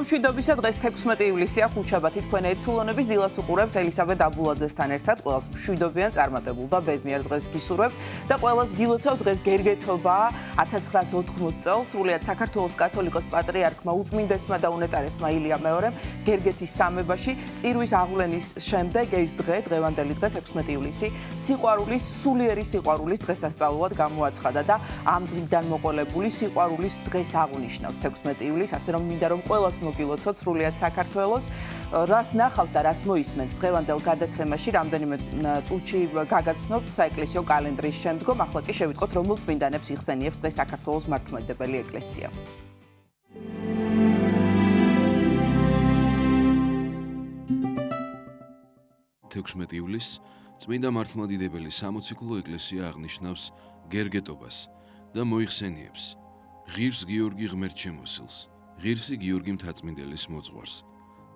მშვიდობისა დღეს 16 ივლისია ხუთშაბათი თქვენ ერთსულონების დილას უყურებთ ელისაბედ აბულაძესთან ერთად ყველას მშვიდობიან წარმატებულ და ბედნიერ დღეს გისურვებთ და ყველას გილოცავთ დღეს გერგეთობა 1980 წელს სრულიად საქართველოს კათოლიკოს პატრიარქმა უწმინდესმა და უნეტარესმა ილია მეორემ გერგეთის სამებაში წირვის აღვლენის შემდეგ ეს დღევანდელი დღე 16 ივლისი სიყვარულის სულიერი სიყვარულის დღესასწაულად გამოაცხადა და ამ დღიდან მოყოლებული სიყვარულის დღეს აღნიშნავთ 16 ივლისს ასე რომ მინდა რომ ყველას მოგილოცოთ სრულიად საქართველოს რას ნახავთ და რას მოისმენთ დღევანდელ გადაცემაში რამდენიმე წუთში გაგაცნობთ საეკლესიო კალენდრის შემდგომ ახლა კი შევიტყოთ რომელ წმინდანებს იხსენიებს დღეს საქართველოს მართლმადიდებელი ეკლესია 16 ივლისს წმინდა მართლმადიდებელი სამოციქულო ეკლესია აღნიშნავს გერგეტობას და მოიხსენიებს ღირს გიორგი ღმერთშემოსილს ღირსი გიორგი მთაწმინდელის მოძღვარს,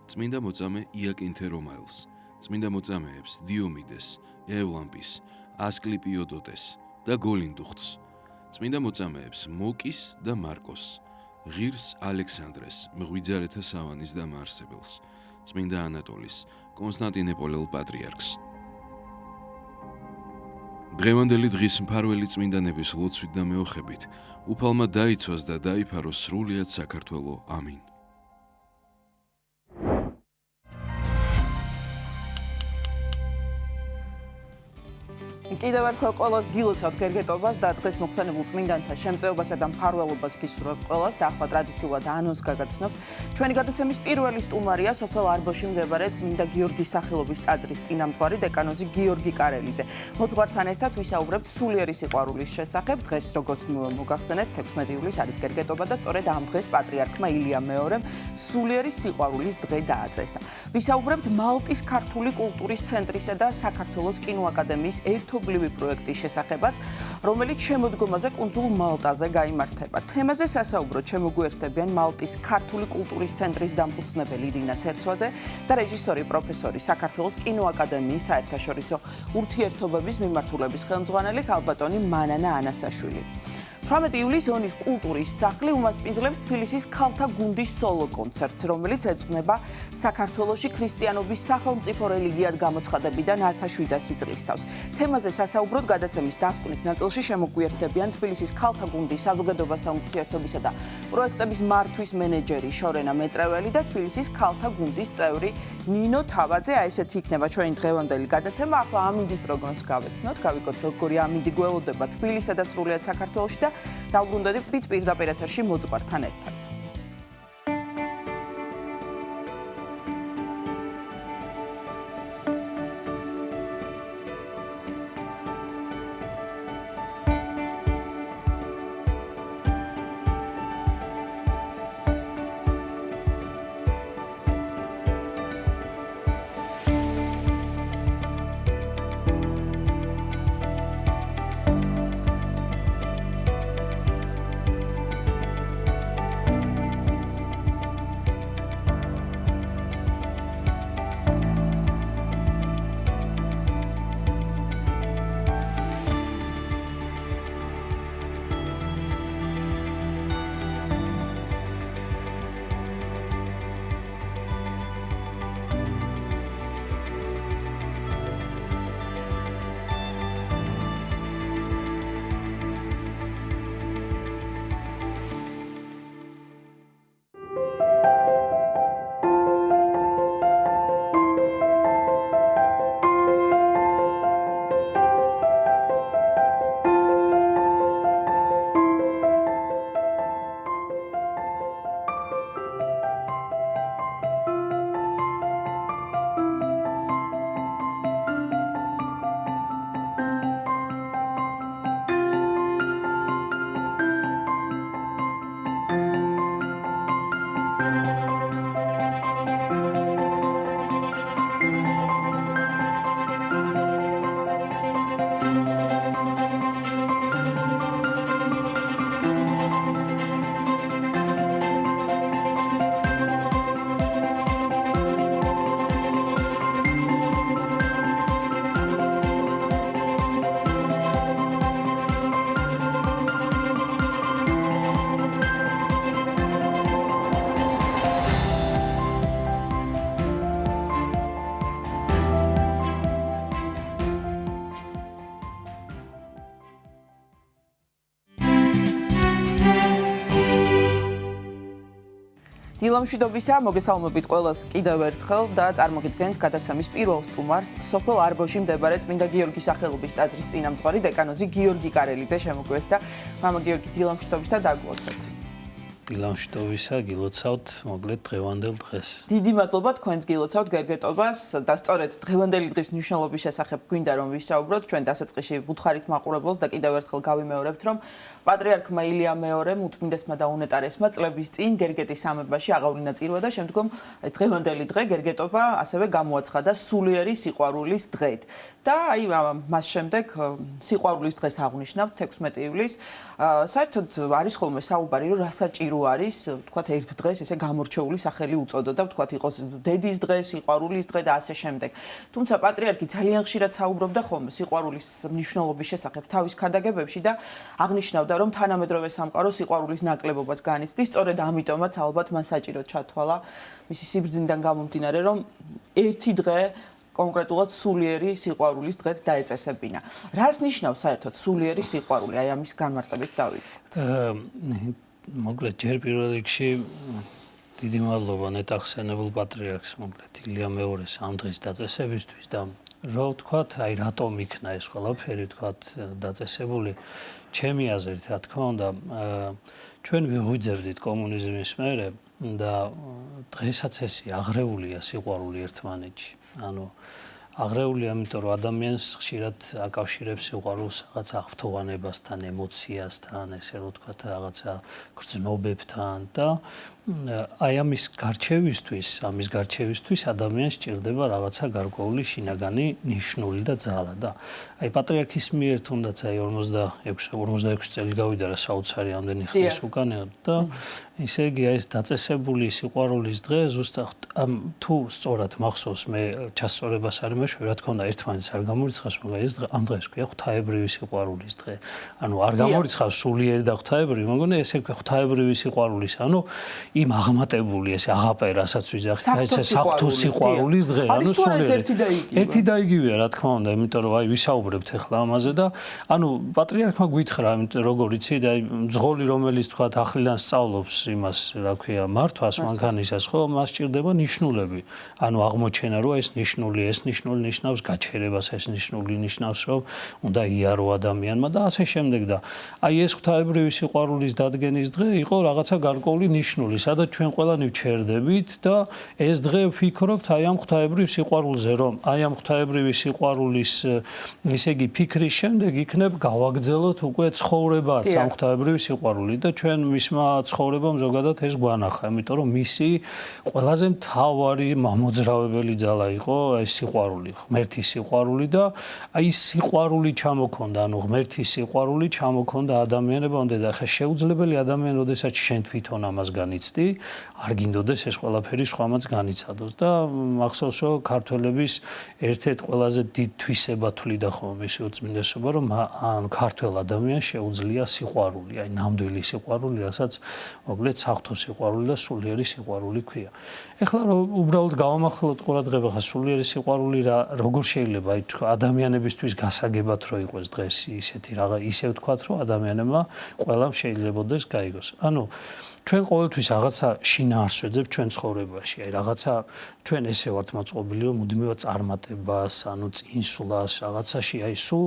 წმინდა მოწამე იაკინթե რომაელს, წმინდა მოწამეებს დიომიდეს, ევლამპის, ასკლიპიოდოტეს და გოლინდუხტს, წმინდა მოწამეებს მოკის და მარკოს, ღირს ალექსანდრეს, მღვიძარეთა სავანის და მაარსებელს, წმინდა ანატოლის, კონსტანტინეპოლელ პატრიარქს. დღევანდელი დღის მფარველი წმინდანების ლოცვით და მეოხებით უფალმა დაიცვას და დაიფაროს სრულიად საქართველო. ამინ. კიდევ ერთხელ ყველას გილოცავთ გერგეტობას და დღეს მოხსენებულ წმინდანთა შემწეობასა და მფარველობას გისურვებთ ყველას და ახლა ტრადიციულად ანონსს გაგაცნობთ. ჩვენი გადაცემის პირველი სტუმარია სოფელ არბოში მდებარე წმინდა გიორგის სახელობის ტაძრის წინამძღვარი დეკანოზი გიორგი კარელიძე. მოძღვართან ერთად ვისაუბრებთ სულიერი სიყვარულის შესახებ. დღეს როგორც მოგახსენეთ 16 ივლისს არის გერგეტობა და სწორედ ამ დღეს პატრიარქმა ილია მეორემ სულიერი სიყვარულის დღე დააწესა. ვისაუბრებთ მალტის ქართული კულტურის ცენტრისა და საქართველოს კინოაკადემიის ერთობლივი პროექტის შესახებაც, რომელიც შემოდგომაზე კუნძულ მალტაზე გაიმართება. თემაზე სასაუბროდ შემოგვიერთებიან მალტის ქართული კულტურის ცენტრის დამფუძნებელი ირინა ცერცვაძე და რეჟისორი პროფესორი საქართველოს კინოაკადემიის საერთაშორისო ურთიერთობების მიმართულების ხელმძღვანელი ქალბატონი მანანა ანასაშვილი. 18 ივლისს ონის კულტურის სახლი უმასპინძლებს თბილისის ქალთა გუნდის სოლო კონცერტს, რომელიც ეძღვნება საქართველოში ქრისტიანობის სახელმწიფო რელიგიად გამოცხადებიდან 1700 წლის თავს. თემაზე სასაუბროდ გადაცემის დასკვნით ნაწილში შემოგვიერთებიან თბილისის ქალთა გუნდის საზოგადოებასთან ურთიერთობისა და პროექტების მართვის მენეჯერი შორენა მეტრეველი და თბილისის ქალთა გუნდის წევრი ნინო თავაძე. ესეთი იქნება ჩვენი დღევანდელი გადაცემა. ახლა ამინდის პროგნოზს გავეცნოთ, გავიგოთ როგორი ამინდი გველოდება თბილისსა და სრულიად საქართველოში და დავბრუნდებით პირდაპირ ეთერში მოძღვართან ერთად. დილამშვიდობისა, მოგესალმებით ყველას კიდევ ერთხელ და წარმოგიდგენთ გადაცემის პირველ სტუმარს, სოფელ არბოში მდებარე წმინდა გიორგის სახელობის ტაძრის წინამძღვარი დეკანოზი გიორგი კარელიძე შემოგვიერთდა. მამა გიორგი, დილამშვიდობისა და დაგლოცეთ. დილამშვიდობისა, გილოცავთ, მოკლედ დღევანდელ დღეს. დიდი მადლობა თქვენს გილოცავთ გერგეტობას და სწორედ დღევანდელი დღის მნიშვნელობის შესახებ გვინდა რომ ვისაუბროთ ჩვენ დასაწყისში ვუთხარით მაყურებელს და კიდევ ერთხელ გავიმეორებთ რომ პატრიარქმა ილია მეორემ უთმინდესმა და უნეტარესმა წლების წინ გერგეტის სამებაში აღავლინა წირვა და შემდგომ დღევანდელი დღე გერგეტობა ასევე გამოაცხადა სულიერი სიყვარულის დღედ. და აი მას შემდეგ სიყვარულის დღეს აღნიშნავთ 16 ივლისს. საერთოდ არის ხოლმე საუბარი რომ რასაც არის, თქვათ ერთ დღეს ესე გამორჩეული სახელი უწოდოდა, თქვათ იყოს დედის დღე, სიყვარულის დღე და ასე შემდეგ. თუმცა პატრიარქი ძალიან ხშირად საუბრობდა ხოლმე სიყვარულის მნიშვნელობის შესახებ თავის ქადაგებებში და აღნიშნავდა, რომ თანამედროვე სამყარო სიყვარულის ნაკლებობას განიცდის, სწორედ ამიტომაც ალბათ მას საჭიროდ ჩათვალა მისი სიბრძნიდან გამომდინარე, რომ ერთი დღე კონკრეტულად სულიერი სიყვარულის დღედ დაეწესებინა. რას ნიშნავს საერთოდ სულიერი სიყვარული? აი ამის განმარტებით დავიწყოთ. მოკლედ ჯერ პირველ რიგში დიდი მადლობა ნეტარხსენებულ პატრიარქს მოკლედ ილია მეორეს ამ დღის დაწესებისთვის და რა ვთქვათ, აი რატომ იქნა ეს ყველაფერი ვთქვათ დაწესებული ჩემი აზრით, რა თქმა უნდა, ჩვენ ვიღვიძებდით კომუნიზმის მერე და დღესაც ესე აღრეულია სიყვარული ერთმანეთში. ანუ აღრეული, ამიტომ რომ ადამიანს ხშირად აკავშირებს სიყვარულს რაღაც აღფრთოვანებასთან, ემოციასთან, ესე რომ ვთქვათ, რაღაცა გრძნობებთან და აი ამის გარჩევისთვის ადამიანს სჭირდება რაღაცა გარკვეული შინაგანი ნიშნული და ძალა და აი პატრიარქის მიერ თუნდაც აი 46 წელი გავიდა რა საოცარი ამდენი ხნის უკან და ისე იგი ეს დაწესებული სიყვარულის დღე ზუსტად თუ სწორად მახსოვს მე ჩასწორებას არ მეშვი რა თქმა უნდა ერთმანეთს არ გამორიცხავს მაგრამ ეს დღე ამ დღეს ქვია ღვთაებრივი სიყვარულის დღე ანუ არ გამორიცხავს სულიერი და ღვთაებრივი მაგრამ ესე ქვია ღვთაებრივი სიყვარულის ანუ იმ აღმატებული ესე აღაპე რასაც ვიძახით ეს საფრთხო სიყვარულის დღე ანუ სულიერი ერთი და იგივეა რა თქმა უნდა იმიტომ რომ აი ვისაუბრებთ ახლა ამაზე და ანუ პატრიარქმა გითხრა იმიტომ როგორ იცი და აი მძღოლი რომელიც თქვა ახლიდან სწავლობს იმას რა ქვია მართვას მანქანისას ხო მას სჭირდება ნიშნულები ანუ აღმოჩენა რომ ეს ნიშნული ნიშნავს გაჩერებას ეს ნიშნული ნიშნავს რომ უნდა იარო ადამიანმა და ასე შემდეგ და აი ეს ღვთაებრივი სიყვარულის დადგენის დღე იყო რაღაცა გარკვეული ნიშნული სადაც ჩვენ ყველანი ვჩერდებით და ეს დღე ვფიქრობთ აი ამ ღვთაებრივ სიყვარულზე რომ აი ამ ღვთაებრივი სიყვარულის ისე იგი ფიქრის შემდეგ იქნებ გავაგრძელოთ უკვე ცხოვრებაც ამ ღვთაებრივი სიყვარული და ჩვენ მისმა ცხოვრებამ ზოგადად ეს გვანახა იმიტომ რომ მისი ყველაზე მთავარი მამოძრავებელი ძალა იყო ეს სიყვარული ღმერთის სიყვარული და აი სიყვარული ჩამოქონდა ანუ ღმერთის სიყვარული ჩამოქონდა ადამიანებამდე და ხა შეუძლებელი ადამიანი როდესაც შენ თვითონ ამას განიცდი არ გინდოდეს ეს ყველაფერი სხვამაც განიცადოს და მახსოვს რომ ქართველების ერთ-ერთ ყველაზე დიდ თვისება თვლიდა ხოლმე მისი უწმინდესობა რომ ან ქართველ ადამიანს შეუძლია სიყვარული აი ნამდვილი სიყვარული რასაც მოკლედ საფრთხო სიყვარული და სულიერი სიყვარული ქვია ეხლა რომ უბრალოდ გავამახვილოთ ყურადღება ხა სულიერი სიყვარული რა როგორ შეიძლება აი ადამიანებისთვის გასაგებად რო იყოს დღეს ისეთი რაღა ისე ვთქვათ რომ ადამიანებმა ყველამ შეიძლებაოდეს გაიგოს ანუ ჩვენ ყოველთვის რაღაცა შინაარსს ვეძებთ ჩვენ ცხოვრებაში აი რაღაცა ჩვენ ესე ვართ მოწყობილი რომ მუდმივად წარმატებას ანუ წინსვლას რაღაცაში აი სულ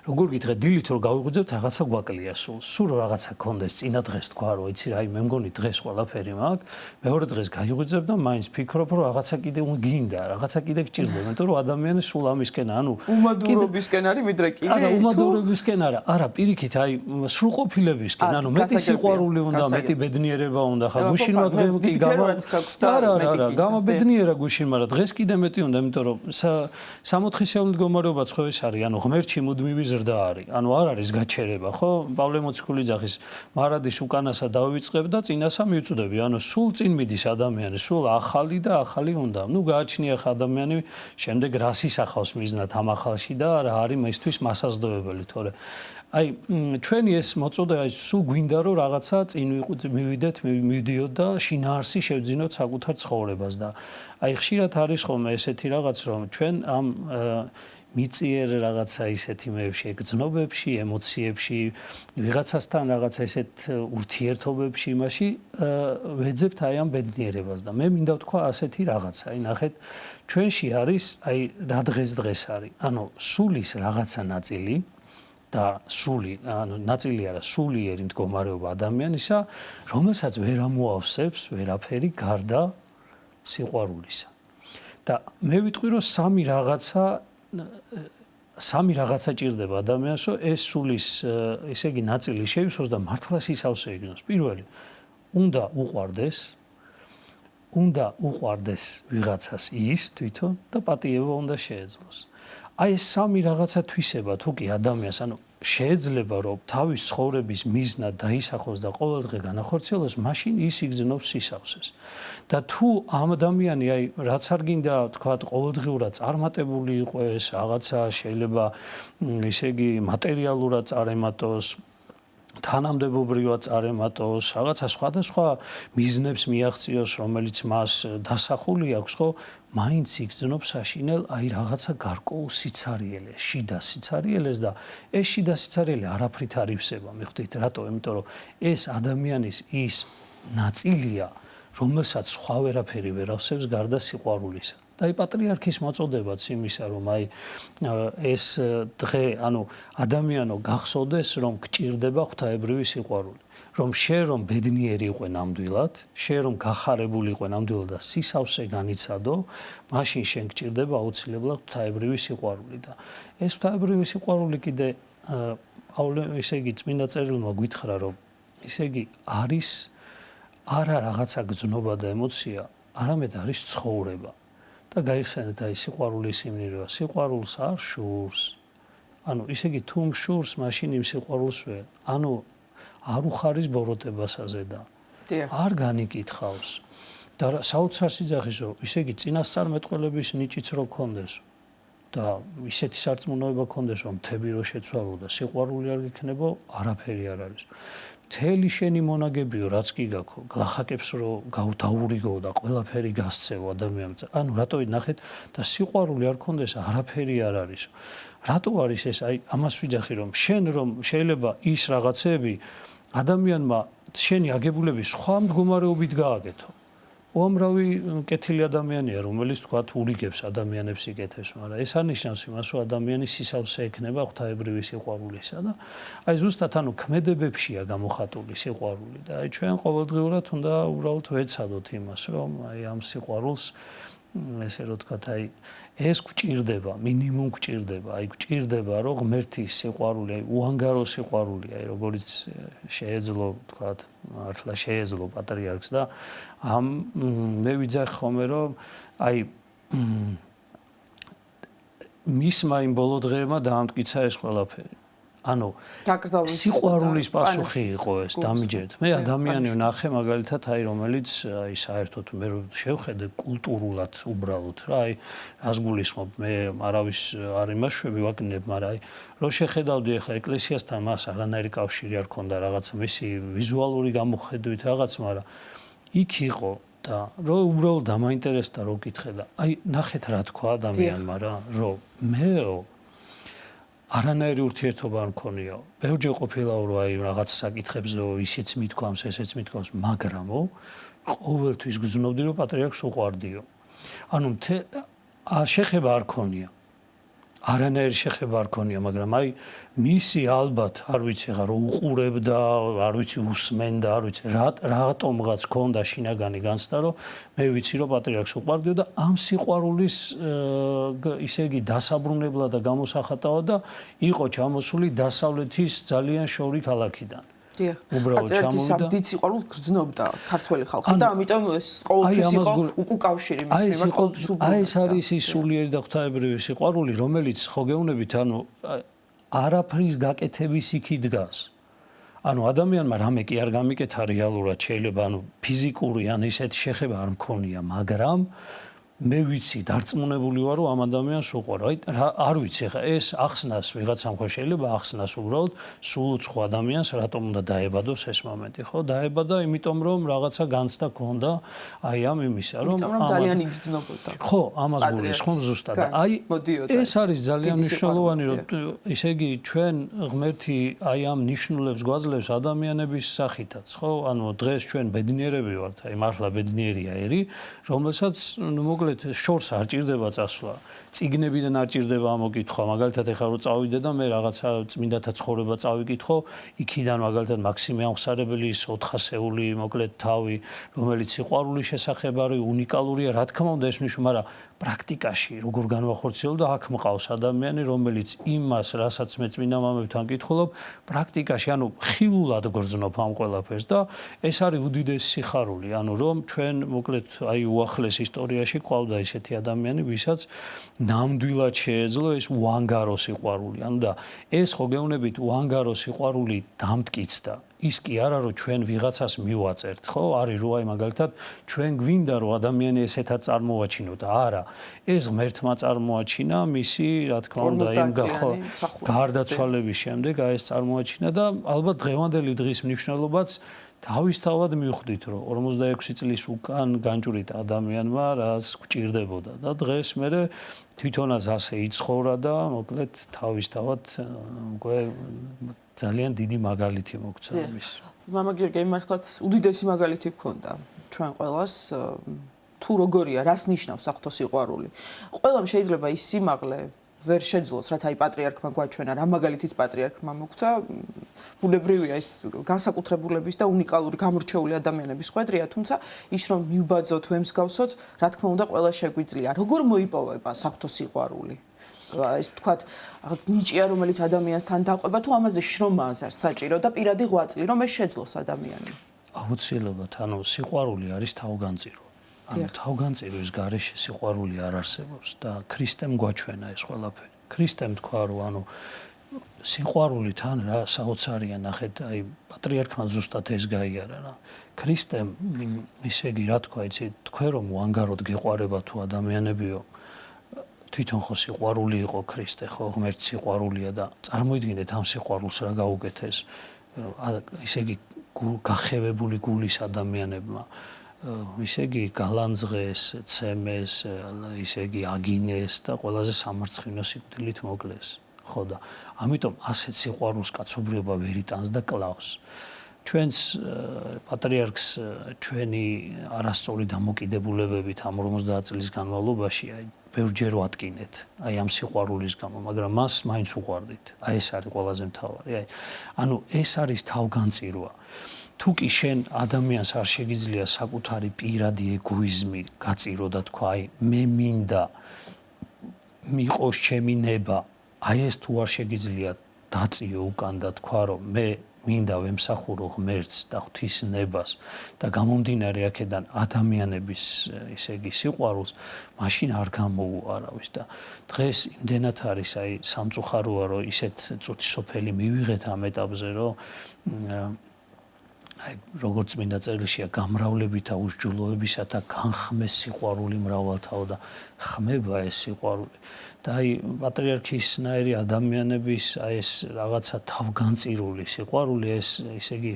როგორ გითხრათ დილით რომ გავიღვიძებთ რაღაცა გვაკლია სულ რაღაცა კონდეს წინა დღეს თქვა რომ იცი რა აი მე მგონი დღეს ყველაფერი მაქვს მეორე დღეს გაიღვიძებ და მაინც ფიქრობ რომ რაღაცა კიდე გინდა რაღაცა კიდე გჭირდება იმიტომ რომ ადამიანი სულ ამისკენ ანუ უმადურობისკენ არის მიდრე კიდე არა უმადურობისკენ არა პირიქით აი სრულყოფილებისკენ ანუ მეტი სიყვარული უნდა მეტი ბედნიერება უნდა ხა გუშინმა დღემ კი არა გამაბედნიერა გუშინმა რა დღეს კიდე მეტი უნდა იმიტომ რომ 60-იანი მდგომარეობაც ხო ეს არის ანუ ღმერთში მუდმივი ზრდა არის. ანუ არ არის გაჩერება, ხო? პავლე მოციქულიძახის მარადის უკანასა დავიწყებ და წინასა მივწვდები. ანუ სულ წინ მიდის ადამიანი, სულ ახალი და ახალი უნდა. ნუ გააჩნია ხა ადამიანი შემდეგ რას ისახავს მიზნად ამ ახალში და რა არის მისთვის მასაზრდოებელი, თორე აი ჩვენი ეს მოწოდე აი სულ გვინდა რომ რაღაცა წინ მივიდიოთ და შინაარსი შევძინოთ საკუთარ ცხოვრებას და აი ხშირად არის ხოლმე ესეთი რაღაც რომ ჩვენ ამ მიწიერ რაღაცა ისეთ იმებში, გრძნობებში, ემოციებში, ვიღაცასთან რაღაცა ისეთ ურთიერთობებში, იმაში ვეძებთ აი ამ ბედნიერებას და მე მინდა ვთქვა ასეთი რაღაცა. აი ნახეთ, ჩვენში არის აი რა დღეს არის. ანუ სულის რაღაცა ნაწილი და სული, ანუ ნაწილი არა, სულიერი მდგომარეობა ადამიანისა, რომელსაც ვერ ამოავსებს ვერაფერი გარდა სიყვარულისა. და მე ვიტყვი, რომ სამი რაღაცა ჭირდება ადამიანს, რომ ეს სულის, ესე იგი, ნაწილი შეივსოს და მართლა სისავსე იგნოს. პირველი, უნდა უყვარდეს ვიღაცას ის თვითონ და პატიება უნდა შეეძლოს. აი ეს სამი რაღაცა თვისება თუ კი ადამიანს, ანუ შეიძლება რომ თავის ცხოვრების მიზნად დაისახოს და ყოველდღე განახორციელოს, მაშინ ის იგრძნობს სისავსეს. და თუ ამ ადამიანი აი რაც არ გინდა თქვა ყოველდღიურად წარმატებული იყოს, რაღაცა შეიძლება ისე იგი მატერიალურად წარემატოს, თანამდებობრივად წარემატოს, რაღაცა სხვადასხვა მიზნებს მიაღწიოს, რომელიც მას დასახული აქვს, ხო? მაინც იგრძნობს საშინელ აი რაღაცა გარკვეულ სიცარიელეს, შიდა სიცარიელეს და ეს შიდა სიცარიელე არაფრით არ ივსება. მიხვდით რატო? იმიტომ რომ ეს ადამიანის ის ნაწილია, რომელსაც სხვა ვერაფერი ვერ ავსებს გარდა სიყვარულისა. და აი პატრიარქის მოწოდებაც იმისა, რომ აი ეს დღე, ანუ ადამიანო გახსოვდეს, რომ გჭირდება ღვთაებრივი სიყვარული. რომ შენ რომ ბედნიერი იყვე ნამდვილად, შენ რომ გახარებული იყვე ნამდვილად და სისავსე განიცადო, მაშინ შენ გჭირდება აუცილებლად ღვთაებრივი სიყვარული და ეს ღვთაებრივი სიყვარული კიდე ისე იგი წმინდა წერილმა გვითხრა, რომ ისე იგი არის არა რაღაცა გრძნობა და ემოცია, არამედ არის ცხოვრება. და გაიხსენეთ აი სიყვარულის სიმნირევა. სიყვარულს არ შურს. ანუ ისე იგი თუ მშურს, მაშინ იმ სიყვარულს ვერ. ანუ არ უხარის ბოროტებასაზე და არ განიკითხავს. და საოცარ სიძახის რომ ისე იგი წინასწარმეტყველების ნიჭიც რო გქონდეს და ისეთი სარწმუნოება გქონდეს რომ მთები რო შეცვალო და სიყვარული არ გიქნებო, არაფერი არ არის. მთელი შენი მონაგებიო რაც კი გაქო, გლახაკებს რო დაურიგო და ყველაფერი გასცევო ადამიანს. ანუ რატო ნახეთ და სიყვარული არ გქონდეს, არაფერი არ არის. რატო არის ეს? აი ამას ვიძახი რომ შენ რომ შეიძლება ის რაღაცები ადამიანმა შენი აგებულების სხვა მდგომარეობით გააკეთო. უამრავი კეთილი ადამიანია, რომელიც თქვათ ურიგებს ადამიანებს იკეთებს, მაგრამ ეს არ ნიშნავს იმას, რომ ადამიანის სისავსე ექნება ღვთაებრივი სიყვარულისა და აი ზუსტად ანუ ქმედებებშია გამოხატული სიყვარული და აი ჩვენ ყოველდღიურად უნდა უბრალოდ ვეცადოთ იმას, რომ აი ამ სიყვარულს ესე რომ თქვათ აი ეს გვჭირდება, მინიმუმ გვჭირდება, აი გვჭირდება, რომ ღმერთის სიყვარული, აი უანგარო სიყვარული, აი როგორც შეეძლო, თქვათ, მართლა შეეძლო პატრიარქს და ამ მე ვიძახი ხოლმე, რომ აი მისმა იმ ბოლო დღეებმა დაამტკიცა ეს ყველაფერი. ანუ სიყვარულის პასუხი იყო ეს დამჯერეთ. მე ადამიანი ვნახე მაგალითად აი რომელიც აი საერთოდ მე შევხედე კულტურულად უბრალოდ რა აი რას გულისხმობ მე არავის არ იმაშვები ვაკნებ, მაგრამ აი რო შეხედავდი ახლა ეკლესიასთან მას არანაირი კავშირი არ ქონდა რაღაცა მისი ვიზუალური გამოხედვით რაღაც, მაგრამ იქ იყო და რო უბრალოდ დამაინტერესდა რო კითხე და აი ნახეთ რა თქვა ადამიანმა რა რომ მეო არანაირი ურთიერთობა არ მქონიაო. ბევრჯერ ყოფილა რომ აი რაღაც საკითხებზე ისიც მithქვამს, ესეც მithქვამს, მაგრამო ყოველთვის გძნობდი რომ პატრიარქს უყვარდიო. ანუ შეხება არ ქონია. არანაირი შეხება არ ქონია, მაგრამ აი მისი ალბათ არ ვიცი ხა რომ უყურებდა, არ ვიცი უსმენდა, არ ვიცი რატომღაც ქონდა შინაგანი განცდა რომ მე ვიცი რომ პატრიარქს უყვარდიო და ამ სიყვარულის ისე იგი დასაბრუნებლად და გამოსახატაო და იყო ჩამოსული დასავლეთის ძალიან შორი ქალაქიდან. დიახ. უბრალოდ ჩამოვიდა. დიდ სიყვარულს გრძნობდა ქართველი ხალხი და ამიტომ ეს ყოველთვის იყო უკავშირი მის მიმართ ყოველთვის უბრალოდ. აი ეს არის ის სულიერი და ღვთაებრივი სიყვარული, რომელიც ხო გეუბნებით, ანუ არაფრის გაკეთების იქი დგას. ანუ ადამიანმა რამე კი არ გამიკეთა რეალურად შეიძლება, ანუ ფიზიკური ან ისეთი შეხება არ მქონია, მაგრამ მე ვიცი დარწმუნებული ვარ რომ ამ ადამიანს უყვარ. არ ვიცი ხა ეს ახსნას ვიღაცამ ხო შეიძლება ახსნას უბრალოდ სულ უცხო ადამიანს რატომ უნდა დაებადოს ეს მომენტი ხო? დაებადა იმიტომ რომ რაღაცა განცდა ქონდა აი ამ იმისა რომ ძალიან იგრძნობოდა. ხო, ამას გულისხმობ ზუსტად. აი ეს არის ძალიან მნიშვნელოვანი რომ ისე იგი ჩვენ ღმერთი აი ამ ნიშნულებს გვაძლევს ადამიანების სახითაც ხო? ანუ დღეს ჩვენ ბედნიერები ვართ, აი მართლა ბედნიერია ერი, რომელსაც მოკლედ შორს არ ჭირდება წასვლა. წიგნებიდან არ ჭირდება ამოკითხვა. მაგალითად ეხლა რომ წავიდე და მე რაღაცა წმინდათა ცხოვრება წავიკითხო, იქიდან მაგალითად მაქსიმე ამხსარებელის 400-ეული მოკლედ თავი, რომელიც სიყვარულის შესახებ არის უნიკალურია, რა თქმა უნდა ეს ნიშნავს, მაგრამ პრაქტიკაში როგორ განვახორციელო და აქ მყავს ადამიანი, რომელიც იმას, რასაც მე წმინდა მამებთან კითხულობ, პრაქტიკაში, ანუ ხილულად გრძნობ ამ ყველაფერს და ეს არის უდიდესი სიხარული, ანუ რომ ჩვენ მოკლედ აი უახლეს ისტორიაში ყავდა ისეთი ადამიანი, ვისაც ნამდვილად შეეძლო ეს უანგარო სიყვარული. ანუ და ეს ხო გეუბნებით უანგარო სიყვარული დამტკიცდა. ის კი არა რომ ჩვენ ვიღაცას მივაწერთ, ხო? არის რომ აი მაგალითად ჩვენ გვინდა რომ ადამიანი ესეთად წარმოვაჩინოთ. არა, ეს ღმერთმა წარმოაჩინა, მისი, რა თქმა უნდა, იმ გარდაცვალების შემდეგ აი ეს წარმოაჩინა და ალბათ დღევანდელი დღის მნიშვნელობაც თავისთავად მივხვდით რომ 46 წლის უკან განჭურით ადამიანმა რაც გვჭირდებოდა და დღეს მე თვითონაც ასე იცხოვრა და მოკლედ თავისთავად უკვე ძალიან დიდი მაგალითი მოგცა ამის. მამა გიორგი მართლაც უდიდესი მაგალითი გქონდა ჩვენ ყველას თუ როგორია, რას ნიშნავს საღვთო სიყვარული. ყველამ შეიძლება ის სიმაღლე ვერ შეძლოს, რაც აი პატრიარქმა გვაჩვენა, რა მაგალითის პატრიარქმა მოგცა, ბუნებრივია ეს განსაკუთრებულების და უნიკალური გამორჩეული ადამიანების ხვედრია, თუმცა ის რომ მივბაძოთ, ვემსგავსოთ, რა თქმა უნდა, ყველა შეგვიძლია. როგორ მოიპოვება საღვთო სიყვარული? ეს თქვათ, რაღაც ნიჭია, რომელიც ადამიანს თან დაყვება, თუ ამაზე შრომა არის საჭირო და პირადი ღვაწლი, რომ ეს შეძლოს ადამიანი. აუცილებლად, ანუ სიყვარული არის თავგანწირო. ანუ თავგანწირვის გარეშე სიყვარული არ არსებობს და ქრისტემ გვაჩვენა ეს ყველაფერი. ქრისტემ თქვა რომ ანუ სიყვარული თან რა საოცარია ნახეთ, აი პატრიარქმა ზუსტად ეს გაიარა რა. ქრისტემ ისე იგი რა თქვა, იცი, თქვენ რომ უანგაროდ გეყვარება თუ ადამიანებიო, თვითონ ხო სიყვარული იყო ქრისტე, ხო ღმერთ სიყვარულია და წარმოიდგინეთ ამ სიყვარულს რა გაუკეთეს. ისე იგი გახევებული გულის ადამიანებმა ისე იგი გალანძღეს, ცემეს, ისე იგი აგინეს და ყველაზე სამარცხინო სიკვდილით მოკლეს. ხო და ამიტომ ასეთ სიყვარულს კაცობრიობა ვერ იტანს და კლავს. ჩვენს პატრიარქს ჩვენი არასწორი დამოკიდებულებებით ამ 50 წლის განმავლობაში აი ბევრჯერ ვატკინეთ აი ამ სიყვარულის გამო, მაგრამ მას მაინც უყვარდით. აი ეს არის ყველაზე მთავარი. აი ანუ ეს არის თავგანწირვა. თუ კი შენ ადამიანს არ შეგიძლია საკუთარი პირადი ეგოიზმი გაწირო და თქვა აი მე მინდა მიყოს ჩემი ნება, აი ეს თუ არ შეგიძლია დაწიო უკან და თქვა რომ მე მინდა ვემსახურო ღმერთს და ღვთის ნებას და გამომდინარე აქედან ადამიანების ისე იგი სიყვარულს, მაშინ არ გამოუარავის და დღეს იმდენად არის აი სამწუხაროა რომ ისეთ წუთისოფელი მივიღეთ ამ ეტაპზე რომ აი როგორც მინდა წერილშია გამრავლებითა უსჯულოებისათა განხმეს სიყვარული მრავალთაო და ხმება ეს სიყვარული და აი პატრიარქისნაირი ადამიანების აი ეს რაღაცა თავგანწირული სიყვარული ეს ისე იგი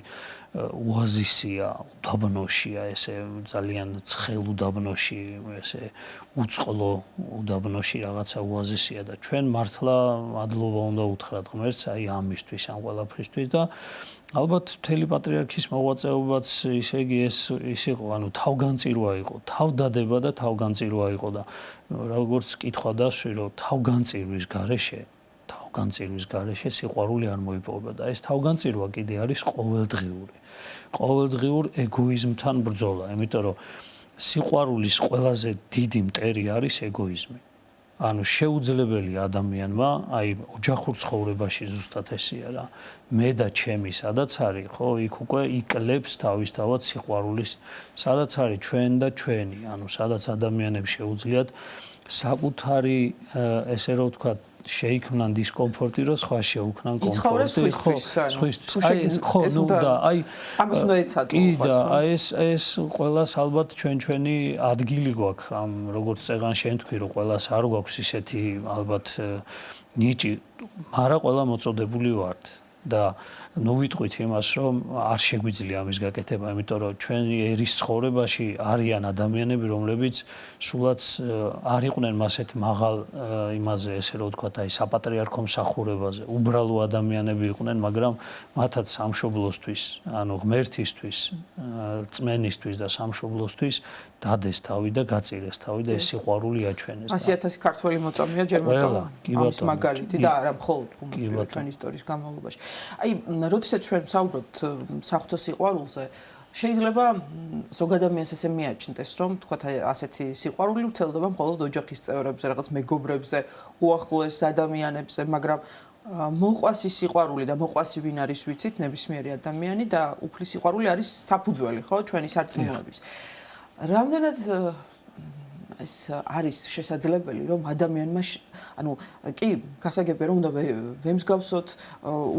უაზისია, უდაბნოშია, ესე ძალიან ცხელ უდაბნოში, ესე უწყლო უდაბნოში რაღაცა უაზისია და ჩვენ მართლა მადლობა უნდა უთხრათ ღმერთს აი ამისთვის, ამ ყველაფრისთვის და ალბათ მთელი პატრიარქის მოღვაწეობაც ისე იგი ის იყო, ანუ თავგანწირვა იყო, თავდადება და თავგანწირვა იყო და როგორც კითხვა დასვი, რომ თავგანწირვის გარეშე სიყვარული არ მოიპოვება და ეს თავგანწირვა კიდე არის ყოველდღიურ ეგოიზმთან ბრძოლა, იმიტომ რომ სიყვარულის ყველაზე დიდი მტერი არის ეგოიზმი. ანუ შეუძლებელი ადამიანმა, აი ოჯახურ ცხოვრებაში ზუსტად ესეა რა. მე და ჩემი სადაც არის, ხო, იქ უკვე იკლებს თავისთავად სიყვარულის, სადაც არის ჩვენ და ჩვენი, ანუ სადაც ადამიანებს შეუძლიათ საკუთარი ესე რომ ვთქვათ, შეიქმნან დისკომფორტი, რომ სხვა შეუქმნან კომფორტი. იცხოვრეს სხვისთვის, ამას უნდა ეცადო. კი და ეს ყველას ალბათ ჩვენი ადგილი გვაქვს ამ როგორც წეგან შენ თქვი რომ ყველას არ გვაქვს ისეთი ალბათ ნიჭი, მაგრამ ყველა მოწოდებული ვართ და ნუ ვიტყვით იმას რომ არ შეგვიძლია ამის გაკეთება, იმიტომ რომ ჩვენი ერის ცხოვრებაში არიან ადამიანები, რომლებიც სულაც არ იყვნენ მასეთ მაღალ იმაზე, ესე რომ ვთქვათ, აი საპატრიარქო მსახურებაზე, უბრალო ადამიანები იყვნენ, მაგრამ მათაც სამშობლოსთვის, ანუ ღმერთისთვის, რწმენისთვის და სამშობლოსთვის დადეს თავი და გაწირეს თავი და ეს სიყვარული აჩვენეს. 100,000 ქართველი მოწამეა ჯერ ამის მაგალითი და არა მხოლოდ ჩვენი ისტორიის განმავლობაში. აი როდესაც ჩვენ ვსაუბრობთ საღვთო სიყვარულზე, შეიძლება ზოგ ადამიანს ესე მიაჩნდეს, რომ თქვათ ასეთი სიყვარული ვრცელდება მხოლოდ ოჯახის წევრებზე, რაღაც მეგობრებზე, უახლოეს ადამიანებზე, მაგრამ მოყვას ის სიყვარული და მოყვას ვინ არის ვიცით, ნებისმიერი ადამიანი და უფლის სიყვარული არის საფუძველი, ხო, ჩვენი სარწმუნოების. რამდენად ეს არის შესაძლებელი, რომ ადამიანმა ანუ კი, გასაგებია რომ უნდა ვემსგავსოთ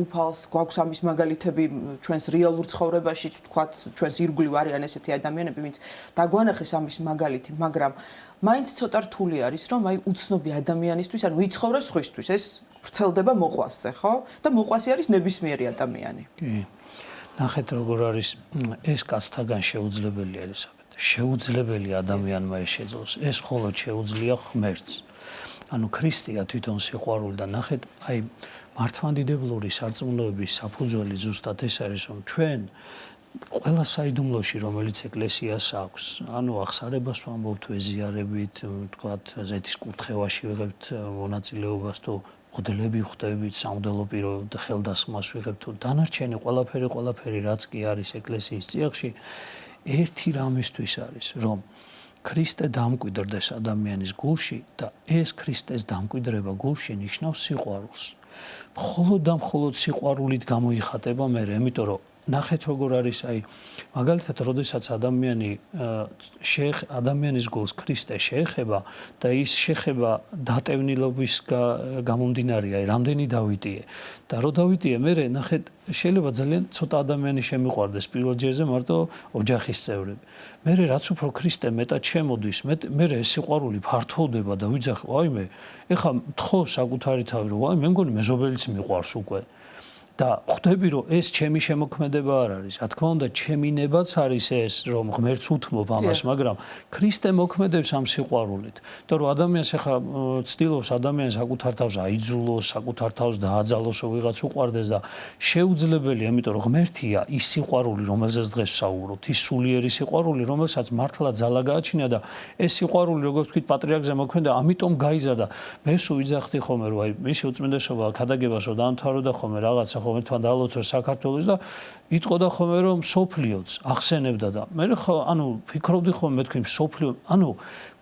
უფალს, გვაქვს ამის მაგალითები ჩვენს რეალურ ცხოვრებაშიც, ვთქვათ, ჩვენს ირგვლივ არიან ესეთი ადამიანები, ვინც დაგვანახეს ამის მაგალითი, მაგრამ მაინც ცოტა რთული არის, რომ აი უცნობი ადამიანისთვის, ანუ იცხოვროს სხვისთვის, ეს ვრცელდება მოყვასზე, ხო? და მოყვასი არის ნებისმიერი ადამიანი. კი. ნახეთ როგორ არის ეს კაცთაგან შეუძლებელი არის. შეუძლებელი ადამიანმა ეს შეძლოს. ეს მხოლოდ შეუძლია ღმერთს. ანუ ქრისტეა თვითონ სიყვარული და ნახეთ, აი მართლმადიდებლური სარწმუნოების საფუძველი ზუსტად ეს არის, რომ ჩვენ ყველა საიდუმლოში, რომელიც ეკლესიას აქვს, ანუ აღსარებას ვამბობთ, ვეზიარებით, ვთქვათ, ზეთის კურთხევაში ვიღებთ მონაწილეობას თუ მღვდლები ხვდებით, სამღვდელო პირობებთ, ხელდასხმას ვიღებთ თუ დანარჩენი ყველაფერი რაც კი არის ეკლესიის წიაღში, ერთი რამისთვის არის, რომ ქრისტე დამკვიდრდეს ადამიანის გულში და ეს ქრისტეს დამკვიდრება გულში ნიშნავს სიყვარულს. მხოლოდ და მხოლოდ სიყვარულით გამოიხატება მე, იმიტომ რომ ნახეთ როგორ არის, აი მაგალითად, როდესაც ადამიანის გულს ქრისტე შეეხება და ის შეხება დატევნილობის გამომდინარე, აი რამდენი დავიტიე და რო დავიტიე, მე ნახეთ, შეიძლება ძალიან ცოტა ადამიანი შემიყვარდეს პირველ ჯერზე მარტო ოჯახის წევრები. მე რაც უფრო ქრისტე მეტად შემოდის, მე ეს სიყვარული ფართოვდება და ვიძახი, ვაიმე, ეხლა მთხოვ საკუთარი თავი, რომ ვაიმე, მე მგონი მეზობელიც მიყვარს უკვე. და ხვდები რომ ეს ჩემი შემოქმედება არ არის. რა თქმა უნდა, ჩემი ნებაც არის ეს, რომ ღმერთს უთმობ ამას, მაგრამ ქრისტე მოქმედებს ამ სიყვარულით. იმიტომ რომ ადამიანს ახლა ცდილობს ადამიანს საკუთარ თავს აიძულოს, საკუთარ თავს დააძალოს, ვიღაც უყვარდეს და შეუძლებელია, იმიტომ რომ ღმერთია ის სიყვარული, რომელზეც დღეს ვსაუბრობთ, ის სულიერი სიყვარული, რომელსაც მართლა ძალა გააჩნია და ეს სიყვარული, როგორც ვთქვით, პატრიარქზე მოქმედა, ამიტომ გაიზარდა. მე სულ ვიძახდი ხოლმე, რომ აი მისი უწმიდესობა ქადაგებას რომ დაამთავრებდა ხოლმე რაღაცა მე თან დაალოცო საქართველოს და იტყოდა ხოლმე რომ სოფლიოც ახსენებდა და მე ხო ანუ ფიქრობდი ხოლმე მე თქვი სოფლიო ანუ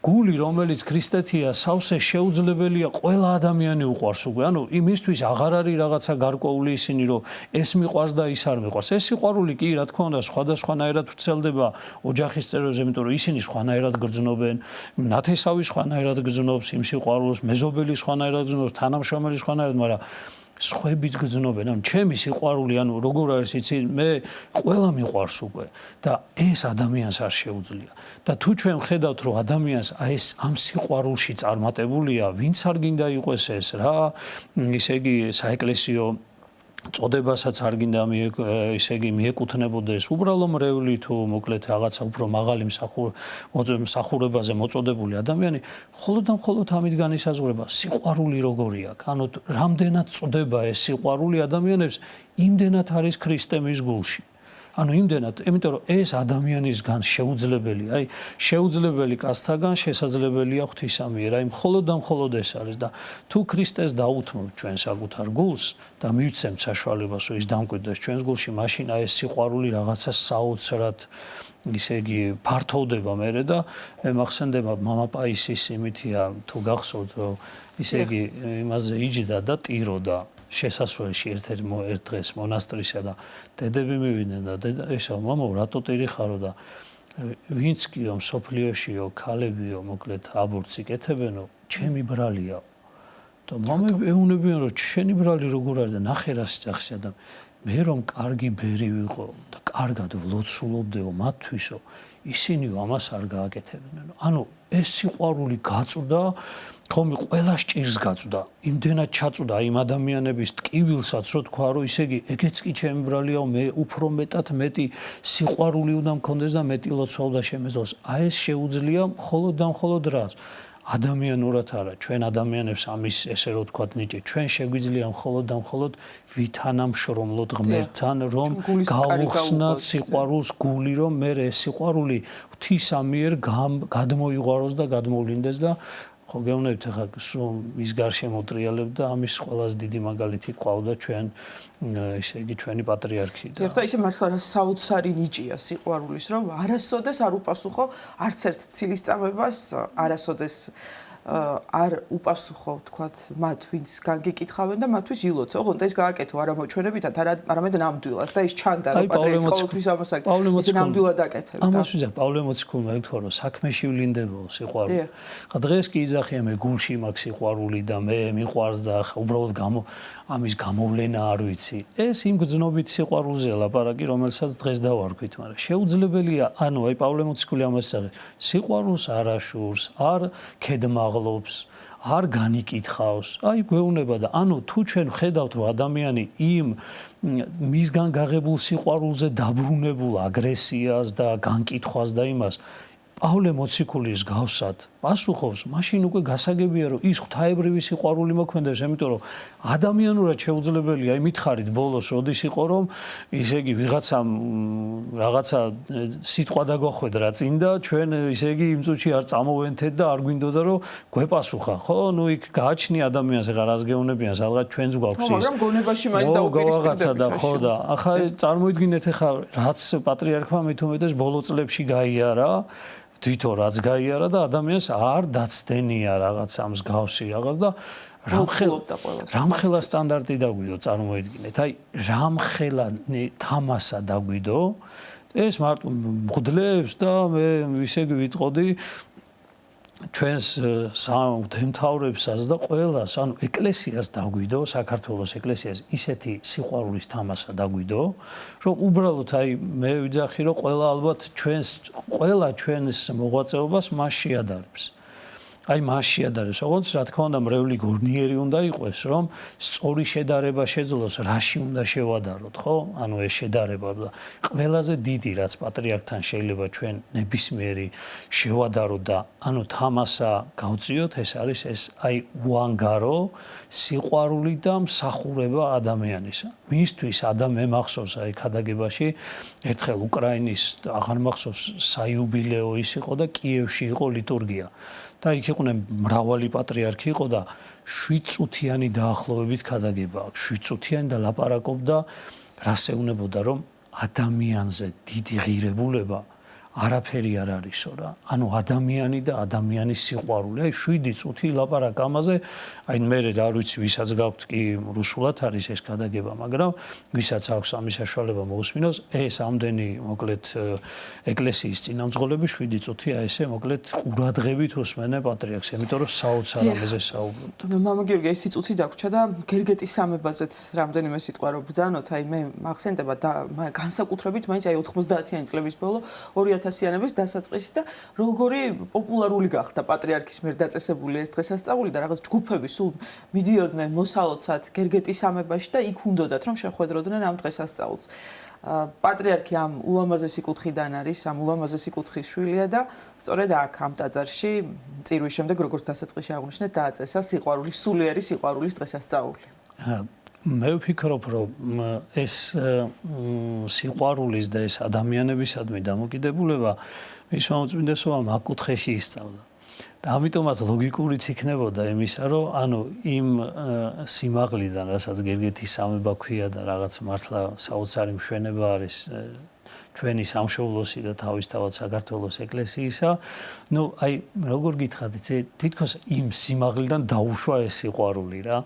გული რომელიც ქრისტეთია სავსე შეუძლებელია ყველა ადამიანი უყვარს უკვე ანუ იმისთვის აღარ არის რაღაცა გარკვეული ისინი რომ ეს მიყვარს და ის არ მიყვარს ეს სიყვარული კი რა თქმა უნდა სხვადასხვანაირად ვრცელდება ოჯახის წევრებზე იმიტომ რომ ისინი სხვანაირად გრძნობენ ნათესავი სხვანაირად გრძნობს იმ სიყვარულს მეზობელი სხვანაირად გრძნობს თანამშრომელი სხვანაირად მაგრამ სხვებიც გრძნობენ, ანუ ჩემი სიყვარული, ანუ როგორ არის იცი, მე ყველა მიყვარს უკვე და ეს ადამიანს არ შეუძლია. და თუ ჩვენ ხედავთ, რომ ადამიანს ეს ამ სიყვარულში წარმატებულია, ვინც არ გინდა იყოს ეს რა, ისე იგი საეკლესიო წოდებასაც არ გინდა ისე იგი მიეკუთვნებოდეს უბრალო მრევლი თუ მოკლედ რაღაცა უფრო მაღალი მსახურებაზე მოწოდებული ადამიანი მხოლოდ და მხოლოდ ამით განისაზღვრება სიყვარული როგორი აქვს ანუ რამდენად წდება ეს სიყვარული ადამიანებს იმდენად არის ქრისტე მის გულში ანუ იმდენად, იმიტომ რომ ეს ადამიანისგან შეუძლებელია, აი შეუძლებელი კაცთაგან შესაძლებელია ღვთისამიერ, აი მხოლოდ და მხოლოდ ეს არის და თუ ქრისტეს დაუთმობთ ჩვენ საკუთარ გულს და მივცემთ საშუალებას, რომ ის დამკვიდრდეს ჩვენს გულში, მაშინ აი ეს სიყვარული რაღაცა საოცრად ისე იგი ფართოვდება მერე და მე მახსენდება მამა პაისის იმითია თუ გახსოვთ, რომ ისე იგი იმაზე იჯდა და ტიროდა შესასვლელში ერთ დღეს მონასტრისა და დედები მივიდნენ და დედა ესა მამო რატო ტირი ხარო და ვინც კიო მსოფლიოშიო ქალებიო მოკლედ აბორცი კეთებენო ჩემი ბრალია და მამები ეუნებიან რომ შენი ბრალი როგორ არის და ნახე რა სიძახშია და მე რომ კარგი ბერი ვიყო და კარგად ვლოცულობდეო მათთვისო ისინი ამას არ გააკეთებდნენ. ანუ ეს სიყვარული გაწვდა, ხომ ყველა ჭირს გაწვდა. იმდენად ჩაწვდა იმ ადამიანების ტკივილსაც, რომ თქვა, რომ ისე იგი ეგეც კი ჩემი ბრალიაო, მე უფრო მეტად მეტი სიყვარული უნდა მქონდეს და მეტი ლოცვა უნდა შემეძლოს. აი ეს შეუძლია მხოლოდ და მხოლოდ რას? ადამიანურად არა, ჩვენ ადამიანებს ამის ესე რომ ვთქვათ ნიჭი, ჩვენ შეგვიძლია მხოლოდ და მხოლოდ ვითანამშრომლოთ ღმერთთან, რომ გავუხსნათ სიყვარულს გული, რომ მე ეს სიყვარული ღვთისა მიერ გადმოიღვაროს და გადმოვლინდეს და ხო გეუბნებით ახლა ის გარშემო ტრიალებ და ამის ყველაზე დიდი მაგალითი ყავდა ჩვენ ესე იგი ჩვენი პატრიარქი და ეხლა ისე მართლა რა საოცარი ნიჭია სიყვარულის რომ არასოდეს არ უპასუხო არც ერთ ცილისწამებას არასოდეს არ უპასუხო თქვათ მათ ვინც განგიკითხავენ და მათთვის ილოცო ოღონდ ეს გააკეთო არა მოჩვენებითად არამედ ნამდვილად და ის ჩანდა რომ პატრიარქი ყოველთვის ამას აკეთებს ნამდვილად აკეთებს ამას ვიძახ პავლე მოციქულმა ეთქვა რომ საქმეში ვლინდებო სიყვარული ხა დღეს კი იძახია მე გულში მაქვს სიყვარული და მე მიყვარს და უბრალოდ ამის გამოვლენა არ ვიცი ეს იმ გზნობით სიყვარულზე ლაპარაკი რომელსაც დღეს დავარქვით მაგრამ შეუძლებელია ანუ აი პავლე მოციქული ამას იძახებს სიყვარულს არ აშურს არ ქედმაღლობს არ განიკითხავს აი გვეუბნება და ანუ თუ ჩვენ ხედავთ რომ ადამიანი იმ მისგან გაღებულ სიყვარულზე დაბრუნებულ აგრესიას და განკითხვას და იმას პავლე მოციქულის გავსად პასუხობს მაშინ უკვე გასაგებია რომ ის ღვთაებრივი სიყვარული მოქმედებს იმიტომ რომ ადამიანურად შეუძლებელია აი მითხარით ბოლოს როდის იყო რომ ისე იგი ვიღაცამ რაღაცა სიტყვა დაგვახვედრა წინ და ჩვენ ისე იგი იმ წუთში არ წამოვენთეთ და არ გვინდოდა რომ გვეპასუხა ხო ნუ იქ გააჩნია ადამიანს ეხა რას გეუბნებიან სადღაც ჩვენს გვაქვს ის მაგრამ გონებაში მაინც დაუპირისპირდებით და ხო და ახლა წარმოიდგინეთ ეხა რაც პატრიარქმა მithumetes ბოლო წლებში გაიარა თვითონ რაც გაიარა და ადამიანს არ დაცდენია რაღაცა მსგავსი რაღაც და რამხელა სტანდარტი დაგვიდო წარმოიდგინეთ აი რამხელა თამასა დაგვიდო ეს მარტო მღვდლებს და მე ისე ვიტყოდი ჩვენს სამთავრებსაც და ყველას ანუ ეკლესიას დაგვიდო საქართველოს ეკლესიას ისეთი სიყვარულის თამასა დაგვიდო რომ უბრალოდ აი მე ვიძახი რომ ყველა ალბათ ჩვენს მოღვაწეობას მას შეადარებს აი მას შეადარებს ოღონდ რა თქმა უნდა მრევლი გორნიერი უნდა იყოს რომ სწორი შედარება შეძლოს რაში უნდა შევადაროთ ხო ანუ ეს შედარება და ყველაზე დიდი რაც პატრიარქთან შეიძლება ჩვენ ნებისმიერი შევადაროთ და ანუ თამასა გავწიოთ ეს არის ეს აი უანგარო სიყვარული და მსახურება ადამიანისა მისთვის მე მახსოვს აი ქადაგებაში ერთხელ უკრაინის აღარ მახსოვს საიუბილეო ის იყო და კიევში იყო ლიტურგია და იქ იყვნენ მრავალი პატრიარქი იყო და 7 წუთიანი დაახლოებით ქადაგება აქვს 7 წუთიანი და ლაპარაკობდა რას ეუბნებოდა რომ ადამიანზე დიდი ღირებულება არაფერი არ არისო რა ანუ ადამიანი და ადამიანის სიყვარული აი 7 წუთი ლაპარაკ ამაზე აი მე რა ვიცი ვისაც გაქვთ კი რუსულად არის ეს ქადაგება მაგრამ ვისაც აქვს ამის საშუალება მოусმინოს ეს ამდენი მოკლედ ეკლესიის წინამძღოლები 7 წუთი აი ესე მოკლედ ყურადღებით უსმენენ პატრიარქს იმიტომ რომ საოცარ ამაზე საუბრობთ მამა გიორგი ეს წუთი დაგვრჩა და გერგეტის სამებაზეც რამდენიმე სიტყვა რო ბრძანოთ აი მე მახსენდება და განსაკუთრებით მაინც აი 90-იანი წლების ბოლო 2000-იანების დასაწყისი და როგორი პოპულარული გახდა პატრიარქის მიერ დაწესებული ეს დღესასწაული და რაღაც ჯგუფები სულ მიდიოდნენ მოსალოცად გერგეტის სამებაში და იქ უნდოდათ რომ შეხვედროდნენ ამ დღესასწაულს. პატრიარქი ამ ულამაზესი კუთხიდან არის, ამ ულამაზესი კუთხის შვილია და სწორედ აქ ამ ტაძარში წირვის შემდეგ როგორც დასაწყისში აღნიშნეთ დააწესა სიყვარულის სულიერი სიყვარულის დღესასწაული. მე ვფიქრობ რომ ეს სიყვარულის და ეს ადამიანებისადმი დამოკიდებულება მის მოწმინდესობა მაგ კუთხეში ისწავლა. და ამიტომაც ლოგიკურიც იქნებოდა იმისა რომ ანუ იმ სიმაღლიდან რასაც გერგეთის სამება ქვია და რაღაც მართლა საოცარი მშვენება არის ჩვენი სამშობლოსი და თავისთავად საქართველოს ეკლესიისა ნუ აი როგორ გითხრათ თითქოს იმ სიმაღლიდან დაუშვა ეს სიყვარული რა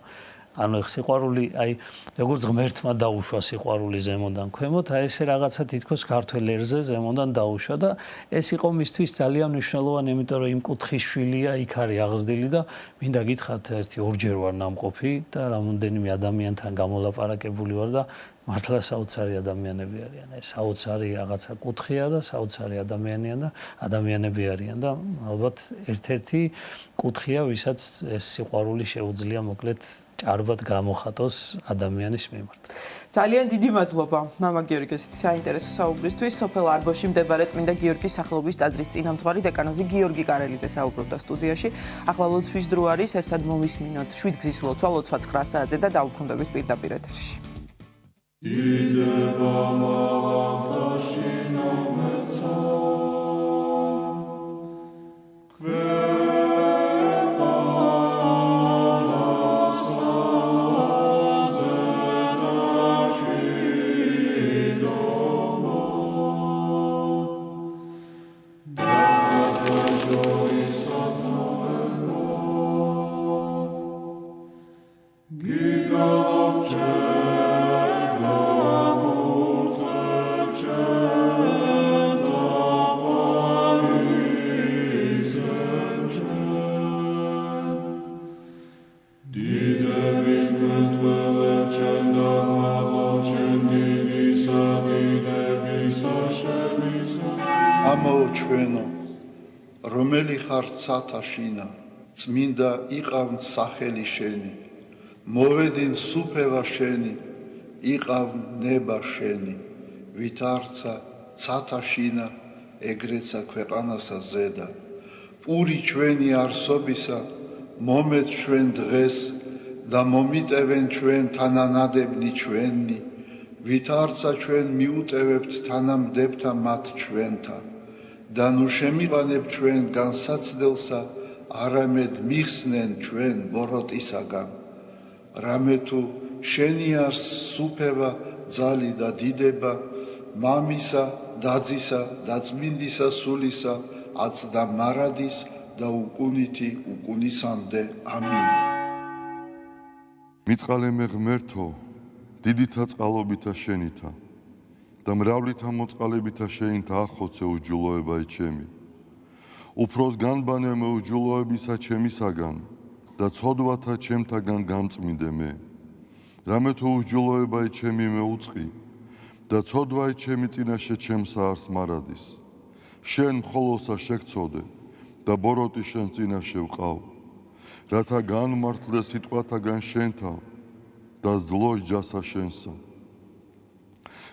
ანუ ეხ სიყვარული აი როგორც ღმერთმა დაუშვა სიყვარული ზემოდან ქვემოთ, აი ესე რაღაცა თითქოს ქართველ ერზე ზემოდან დაუშვა და ეს იყო მისთვის ძალიან მნიშვნელოვანი, იმიტომ რომ იმ კუთხის შვილია იქ არის აღზრდილი და მინდა გითხრათ ერთი ორჯერ ვარ ნამყოფი და რამოდენიმე ადამიანთან გამოლაპარაკებული ვარ და მართლა საოცარი ადამიანები არიან. ეს საოცარი რაღაცა კუთხეა და საოცარი ადამიანები არიან და ალბათ ერთ-ერთი კუთხეა, ვისაც ეს სიყვარული შეუძლია მოკლედ ჭარბად გამოხატოს ადამიანის მიმართ. ძალიან დიდი მადლობა მამა გიორგის საინტერესო საუბრისთვის. სოფელ არბოში მდებარე წმინდა გიორგის სახელობის ტაძრის წინამძღვარი დეკანოზი გიორგი კარელიძე საუბრობდა სტუდიაში. ახლა ლოცვის დრო არის, ერთად მოვისმინოთ 7 გზის ლოცვა, ლოცვა 9 საათზე და დავუბრუნდებით პირდაპირ ეთერში. დიდება მაღალთაში ნომერცა ამოჩვენო, რომელი ხარ ცათაშინა, წმინდა იყავ სახელი შენი, მოვედინ სუფევა შენი, იყავ ნება შენი, ვითარცა ცათაშინა, ეგრეცა ქვეყანასა ზედა, პური ჩვენი არსობისა, მომეთ ჩვენ დღეს და მომიტევენ ჩვენ თანანადებნი ჩვენი, ვითარცა ჩვენ მიუტევებთ თანამდებთა მათ ჩვენთა და ნუ შემიყვანებ ჩვენ განსაცდელსა, არამედ მიხსნენ ჩვენ ბოროტისაგან. რამე თუ შენი არს სუფევა, ძალი და დიდება, მამისა, დაძისა და წმინდისა სულისა, აცდა მარადის და უკუნითი უკუნისამდე. ამინ. მიწყალე მე ღმერთო, დიდითა წყალობითა შენითა და მრავლითა მოწყალებითა შენითა ახოცე უჯულოებაი ჩემი. უფროს განბანე მე უჯულოებისა ჩემისაგან და ცოდვათა ჩემთაგან გამწმინდე მე. რამე თუ უჯულოებაი ჩემი მე უწყი და ცოდვაი ჩემი წინაშე ჩემსა არს მარადის. შენ მხოლოსა შეგწოდე და ბოროტი შენ წინაშე ვყავ, რათა განმართლე სიტყვათაგან შენთა და ზლოს ჯასა შენსა.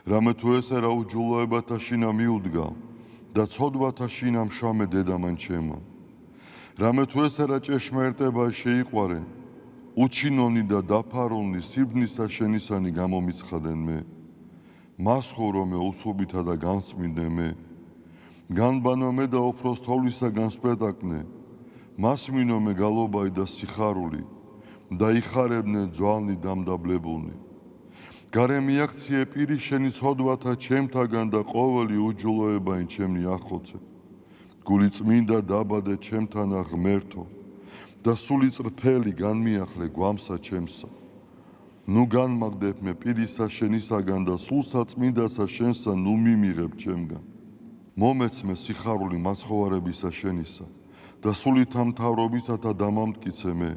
რამე თუ ესე რა უჯულოებათა შინა მიუდგა და ცოდვათა შინა მშამე დედამან ჩემო. რამე თუ ესე რა ჭეშმარიტება შეიყვარე, უჩინონი და დაფარონი სიბნისა შენისანი გამომიცხადენ მე. მასხურო მე უსუბითა და განწმინდე მე. განბანო მე და უფროს თოვლისაგან სპეტაკნე, მასმინო მე გალობაი და სიხარული და იხარებნე ძვალნი დამდაბლებულნი. გარე მიაქციე პირი შენი ცოდვათა ჩემთაგან და ყოველი უჯულოებაი ჩემი ახოცე. გული წმინდა დაბადე ჩემთანა ღმერთო და სული წრფელი განმიახლე გვამსა ჩემსა. ნუ განმაგდებ მე პირისა შენისაგან და სულსა წმინდასა შენსა ნუ მიმიღებ ჩემგან. მომეცმე სიხარული მაცხოვარებისა შენისა და სულითა მთავრობისათა დამამტკიცე მე.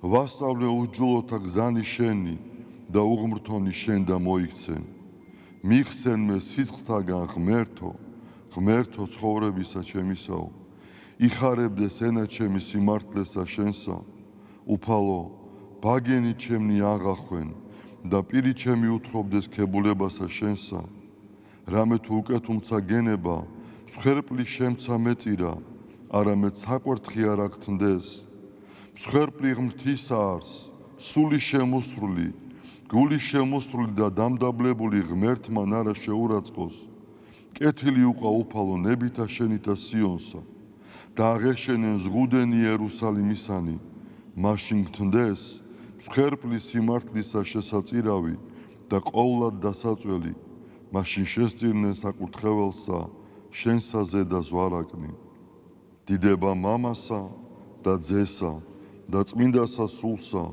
ვასწავლე უჯულოთა გზანი შენი და უღმრთონი შენ და მოიქცენ. მიხსენ მე სიცხთაგან ღმერთო, ღმერთო ცხოვრებისა ჩემისაო. იხარებდეს ენა ჩემი სიმართლესა შენსა, უფალო, ბაგენი ჩემნი აღახვენ და პირი ჩემი უთხრობდეს ქებულებასა შენსა. რამე თუ უკეთუმცა გენება, მსხვერპლი შემცა მეწირა, არამედ საკვერთხი არ აგთნდეს. მსხვერპლი ღმრთისა არს, სული შემოსრული, გული შემოსრული და დამდაბლებული ღმერთმან არა შეურაცხყოს. კეთილი უყვა უფალო ნებითა შენითა სიონსა და აღეშენენ ზღუდენი იერუსალიმისანი, მაშინ გთნდეს მსხვერპლი სიმართლისა შესაწირავი და ყოვლად დასაწველი, მაშინ შესწირნენ საკურთხეველსა შენსა ზედა ზვარაკნი. დიდება მამასა და ძესა და წმინდასა სულსა,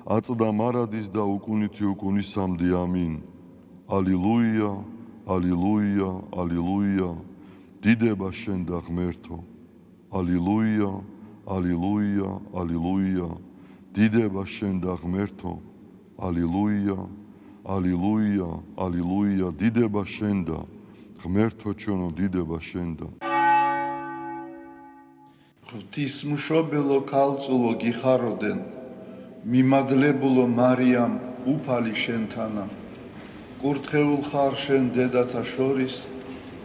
აწდა მარადის და უკუნითი უკუნისამდე ამინ. ალილუია, ალილუია, ალილუია, დიდება შენ და ღმერთო. ალილუია, ალილუია, ალილუია, დიდება შენ და ღმერთო. ალილუია, ალილუია, ალილუია, დიდება შენ და ღმერთო ჩვენო, დიდება შენ და. ღვთისმშობელო ქალწულო გიხაროდენ, მიმადლებულო მარიამ უფალი შენთანა. კურთხეულ ხარ შენ დედათა შორის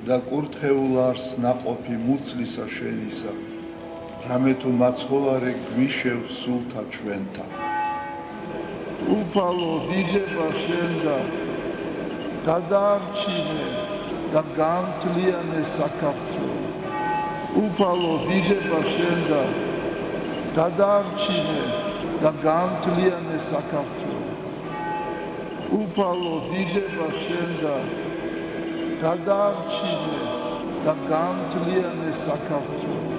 და კურთხეულ არს ნაყოფი მუცლისა შენისა. რამე თუ მაცხოვარე გვიშევ სულთა ჩვენთა. უფალო დიდება შენ და გადაარჩინე და გამთლიანე საქართველო. უფალო დიდება შენ და გადაარჩინე და გამთლიანე საქართველო. უფალო დიდება შენ და გადაარჩინე და გამთლიანე საქართველო.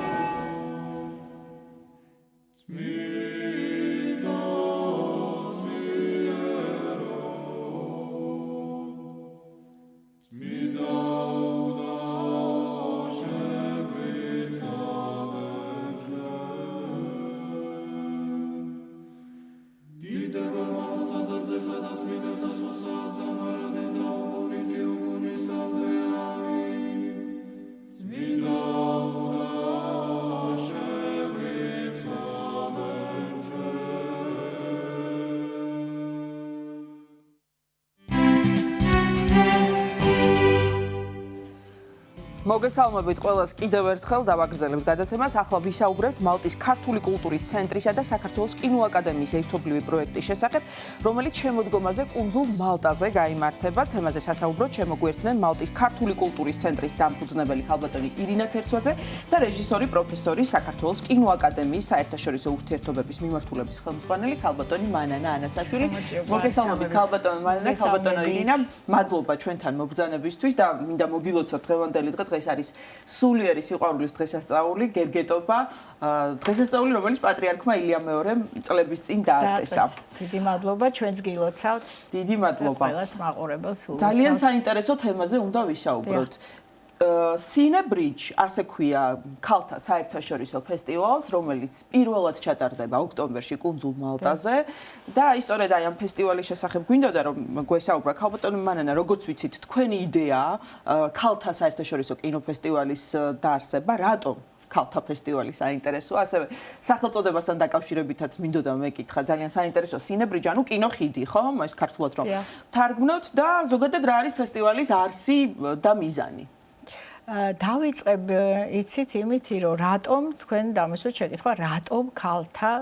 მოგესალმებით ყველას კიდევ ერთხელ დავაგრძელებთ გადაცემას. ახლა ვისაუბრებთ მალტის ქართული კულტურის ცენტრისა და საქართველოს კინოაკადემიის ერთობლივი პროექტის შესახებ, რომელიც შემოდგომაზე კუნძულ მალტაზე გაიმართება. თემაზე სასაუბროდ შემოგვიერთდნენ მალტის ქართული კულტურის ცენტრის დამფუძნებელი ქალბატონი ირინა ცერცვაძე და რეჟისორი პროფესორი საქართველოს კინოაკადემიის საერთაშორისო ურთიერთობების მიმართულების ხელმძღვანელი ქალბატონი მანანა ანასაშვილი. მოგესალმებით ქალბატონი მანანა, ქალბატონი ირინა, მადლობა ჩვენთან მობრძანებისთვის და მინდა მოგილოცოთ დღევანდელი დღე. ეს არის სულიერი სიყვარულის დღესასწაული, გერგეტობა, დღესასწაული, რომელიც პატრიარქმა ილია მეორემ წლების წინ დააწესა. დიდი მადლობა, ჩვენს გილოცავთ. დიდი მადლობა. ყველას მაყურებელს ულოცავთ. ძალიან საინტერესო თემაზე უნდა ვისაუბროთ. Cinebridge, ასე ქვია ქალთა საერთაშორისო ფესტივალს, რომელიც პირველად ჩატარდება ოქტომბერში კუნძულ მალტაზე და სწორედ აი ამ ფესტივალის შესახებ გვინდოდა რომ გვესაუბრა ქალბატონი მანანა, როგორც ვიცით, თქვენი იდეაა ქალთა საერთაშორისო კინოფესტივალის დაარსება, რატომ ქალთა ფესტივალი საინტერესოა, ასევე სახელწოდებასთან დაკავშირებითაც მინდოდა მეკითხა, ძალიან საინტერესო Cinebridge, ანუ კინოხიდი, ხო? ეს ქართულად რომ თარგმნოთ და ზოგადად რა არის ფესტივალის არსი და მიზანი? დავიწყებ იცით იმითი რომ რატომ თქვენ დამისვით შეკითხვა რატომ ქალთა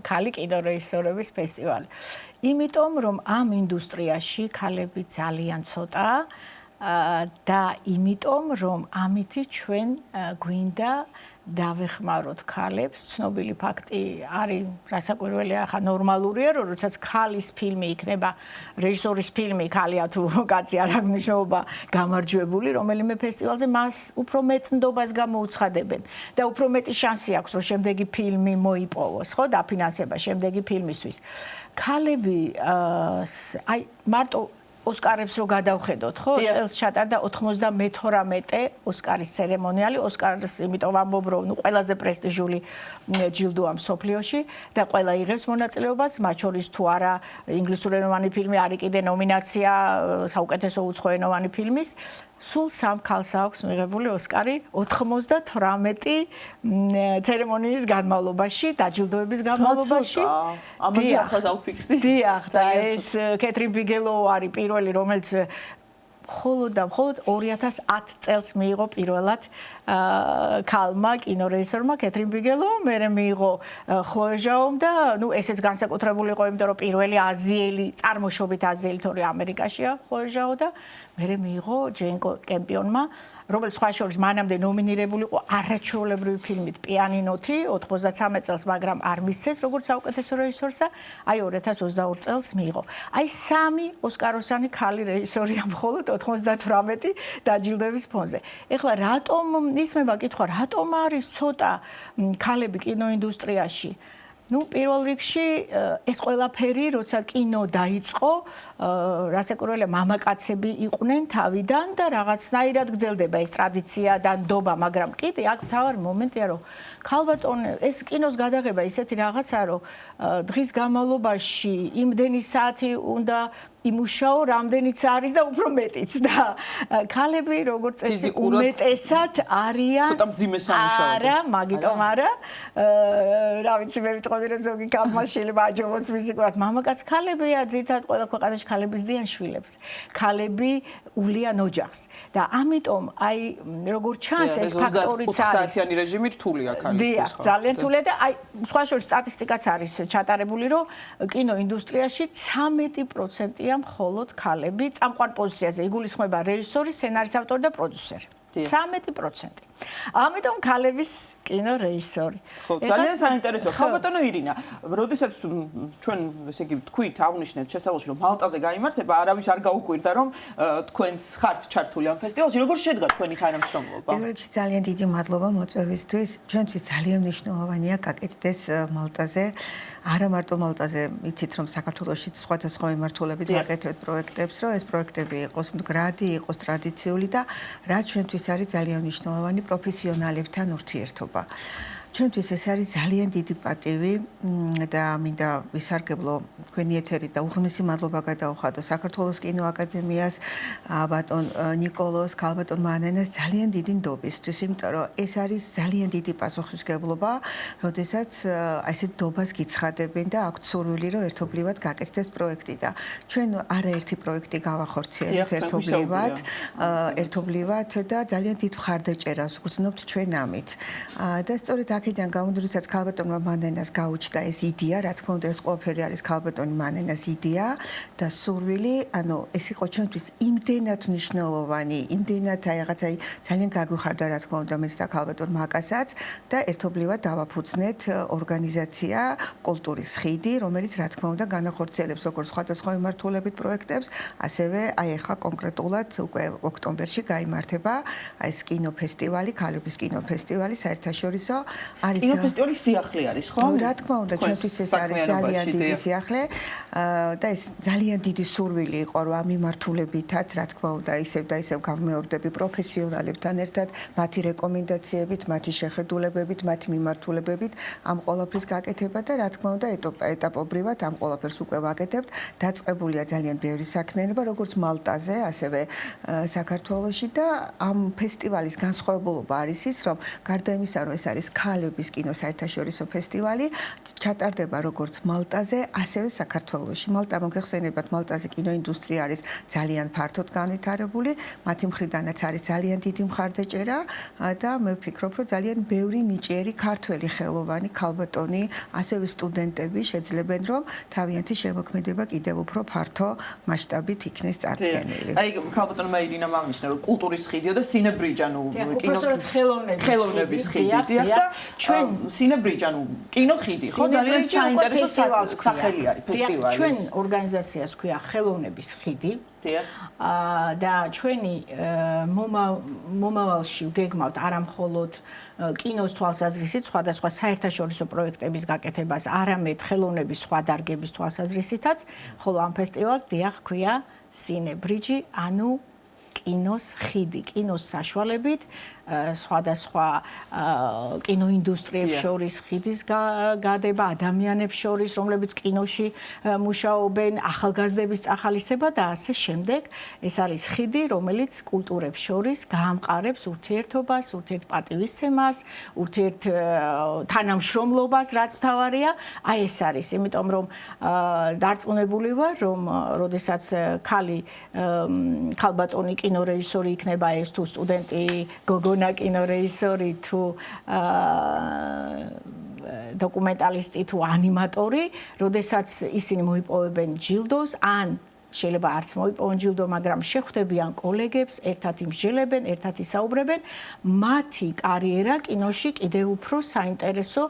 ქალი კინორეჟისორების ფესტივალი. იმიტომ რომ ამ ინდუსტრიაში ქალები ძალიან ცოტაა და იმიტომ რომ ამითი ჩვენ გვინდა დავეხმაროთ ქალებს. ცნობილი ფაქტი არის, რასაკვირველია, ხა ნორმალურია, რომ როდესაც ქალის ფილმი იქნება, რეჟისორის ფილმი, ქალია თუ კაცი არ აქვს მნიშვნელობა, გამარჯვებული რომელიმე ფესტივალზე, მას უფრო მეტ ნდობას გამოუცხადებენ და უფრო მეტი შანსი აქვს, რომ შემდეგი ფილმი მოიპოვოს, ხო, დაფინანსება შემდეგი ფილმისთვის. ქალები აი მარტო ოსკარებს რო გადავხედოთ, ხო? წელს ჩატარდა 92 ოსკარის ცერემონიალი, ოსკარს იმიტომ ვამბობ, რომ ყველაზე პრესტიჟული ჯილდოა მსოფლიოში და ყველა იღებს მონაწილეობას, მათ შორის თუ არა ინგლისურენოვანი ფილმი არის კიდე ნომინაცია საუკეთესო უცხოენოვანი ფილმის. სულ 3 ქალს აქვს მიღებული ოსკარი 98 ცერემონიის განმავლობაში, დაჯილდოების განმავლობაში. ამაზე ახლა დავფიქრდი. დიახ, და ეს კეთრინ ბიგელოუ არის პირველი, რომელიც მხოლოდ 2010 წელს მიიღო პირველად ქალმა კინორეჟისორმა კეთრინ ბიგელოუ, მერე მიიღო ხლოე ჟაუმ და ნუ ესეც განსაკუთრებული იყო, იმიტომ რომ პირველი აზიელი, წარმოშობით აზიელი თორე ამერიკაშია ხლოე ჟაუმ და მერე მიიღო ჯეინ კემპიონმა, რომელიც სხვა შორის მანამდე ნომინირებული იყო არაჩვეულებრივი ფილმით პიანინოთი 93 წელს, მაგრამ არ მისცეს როგორც საუკეთესო რეჟისორს და აი 2022 წელს მიიღო. აი 3 ოსკაროსანი ქალი რეჟისორია მხოლოდ 98 დაჯილდოების ფონზე. ეხლა რატომ ისმება კითხვა, რატომ არის ცოტა ქალები კინოინდუსტრიაში? Ну, პირველ რიგში ეს ყველაფერი, როცა კინო დაიწყო, რასაკვირველია, მამაკაცები იყვნენ თავიდან და რაღაცნაირად გრძელდება ეს ტრადიცია და ნდობა, მაგრამ კიდე აქ მთავარი მომენტია, რომ ქალბატონი ეს კინოს გადაღება ისეთი რაღაცა, რომ დღის განმავლობაში იმდენი საათი უნდა იმუშაო, რამდენიც არის და უფრო მეტიც და ქალები როგორც წესი უმეტესად არიან ცოტა მძიმე სამუშაო. არა, მაგიტომ არა. რა ვიცი, მე ვიტყოდი რომ ზოგი კამაშილება აჯობოს ფიზიკურად. მამაკაც ქალებია, ძირითადად ყველა ქვეყანაში ქალები ზდიან შვილებს. ქალები ულიან ოჯახს და ამიტომ აი როგორც ჩანს ეს ფაქტორიც არის. 25 საათიანი რეჟიმი რთულია ქალისთვის. ძალიან რთულია და აი სხვა შორის სტატისტიკაც არის ჩატარებული, რომ კინოინდუსტრიაში 13%-ია მხოლოდ ქალები წამყვან პოზიციაზე. იგულისხმება რეჟისორი, სცენარის ავტორი და პროდიუსერი. 13%. ამიტომ ქალების კინო რეჟისორი. ხო, ძალიან საინტერესო. ქალბატონო ირინა, როდესაც ჩვენ ესე იგი თქვით, აღნიშნეთ შესაძლოა რომ მალტაზე გაიმართება, არავის არ გაუკვირდა რომ თქვენს ხართ ჩართული ამ ფესტივალში, როგორ შედგა თქვენი თანამშრომლობა? პირველ რიგში ძალიან დიდი მადლობა მოწვევისთვის. ჩვენთვის ძალიან მნიშვნელოვანია გაკეთდეს მალტაზე. არა მარტო მალტაზე, იცით რომ საქართველოშიც სხვადასხვა მიმართულებით ვაკეთებთ პროექტებს, რომ ეს პროექტები იყოს მდგრადი, იყოს ტრადიციული და რაც ჩვენთვის არის ძალიან მნიშვნელოვანი პროფესიონალებთან ურთიერთობა. ჩვენთვის ეს არის ძალიან დიდი პატივი და მინდა ვისარგებლო თქვენი ეთერით და უღრმესი მადლობა გადაუხადო საქართველოს კინოაკადემიას, ბატონ ნიკოლოს, ქალბატონ მანენას ძალიან დიდი ნდობისთვის, იმიტომ რომ ეს არის ძალიან დიდი პასუხისმგებლობა, როდესაც ესეთ ნდობას გიცხადებენ და აქვთ სურვილი, რომ ერთობლივად გაკეთდეს პროექტი და ჩვენ არაერთი პროექტი გავახორციელებთ ერთობლივად და ძალიან დიდ მხარდაჭერას ვგრძნობთ ჩვენ ამით. და სწორედ აქედან გამომდინარე, როდესაც ქალბატონმა მანენას გაუჩნდა ეს იდეა, რა თქმა უნდა, ეს ყველაფერი არის ქალბატონი მანენას იდეა და სურვილი, ანუ ეს იყო ჩვენთვის იმდენად მნიშვნელოვანი, იმდენად აი რაღაცა ძალიან გაგვიხარდა, რა თქმა უნდა, მეც და ქალბატონ მაკასაც და ერთობლივად დავაფუძნეთ ორგანიზაცია კულტურის ხიდი, რომელიც რა თქმა უნდა განახორციელებს როგორც სხვადასხვა მიმართულებით პროექტებს, ასევე აი ახლა კონკრეტულად უკვე ოქტომბერში გაიმართება ეს კინოფესტივალი, ქალების კინოფესტივალი საერთაშორისო არის კინოფესტივალის სიახლე არის, ხო? რა თქმა უნდა, ჩვენთვის ეს არის ძალიან დიდი სიახლე და ეს ძალიან დიდი სურვილი იყო, რომ ამ მიმართულებითაც, რა თქმა უნდა, ისევ და ისევ გავმეორდები პროფესიონალებთან ერთად, მათი რეკომენდაციებით, მათი შეხედულებებით, მათი მიმართულებებით ამ ყველაფრის გაკეთება და რა თქმა უნდა, ეტაპობრივად ამ ყველაფერს უკვე ვაკეთებთ. დაწყებულია ძალიან ბევრი საქმიანობა, როგორც მალტაზე, ასევე საქართველოში და ამ ფესტივალის განსხვავებულობა არის ის, რომ გარდა იმისა, რომ ეს არის ქალების კინო საერთაშორისო ფესტივალი, ჩატარდება როგორც მალტაზე, ასევე საქართველოში. მალტა მოგეხსენებათ, მალტაზე კინოინდუსტრია არის ძალიან ფართოდ განვითარებული, მათი მხრიდანაც არის ძალიან დიდი მხარდაჭერა და მე ვფიქრობ, რომ ძალიან ბევრი ნიჭიერი ქართველი ხელოვანი, ქალბატონი, ასევე სტუდენტები შეძლებენ, რომ თავიანთი შემოქმედება კიდევ უფრო ფართო მასშტაბით იქნეს წარდგენილი. აი, ქალბატონმა ირინამ აღნიშნა, რომ კულტურის ხიდია და სინებრიჯი, ანუ კინო ხელოვნების ხიდი და ჩვენ სინებრიჯი, ანუ კინოხიდი, ხო, ძალიან საინტერესო სახელი არის ფესტივალის. ჩვენ ორგანიზაციას ქვია ხელოვნების ხიდი. და ჩვენი მომავალში ვგეგმავთ არამხოლოდ კინოს თვალსაზრისით, სხვადასხვა საერთაშორისო პროექტების გაკეთებას, არამედ ხელოვნების სხვა დარგების თვალსაზრისითაც, ხოლო ამ ფესტივალს დიახ ქვია სინებრიჯი, ანუ კინოს ხიდი, კინოს საშუალებით სხვადასხვა კინოინდუსტრიებს შორის ხიდის გადება, ადამიანებს შორის, რომლებიც კინოში მუშაობენ, ახალგაზრდების წახალისება და ასე შემდეგ. ეს არის ხიდი, რომელიც კულტურებს შორის გაამყარებს ურთიერთობას, ურთიერთპატივისცემას, თანამშრომლობას, რაც მთავარია. აი ეს არის, იმიტომ რომ დარწმუნებული ვარ, რომ როდესაც ქალბატონი კინორეჟისორი იქნება ეს თუ სტუდენტი გოგონა კინორეჟისორი თუ დოკუმენტალისტი თუ ანიმატორი, როდესაც ისინი მოიპოვებენ ჯილდოს ან შეიძლება არც მოიპოვონ ჯილდო, მაგრამ შეხვდებიან კოლეგებს, ერთად იმსჯელებენ, ერთად ისაუბრებენ, მათი კარიერა კინოში კიდევ უფრო საინტერესო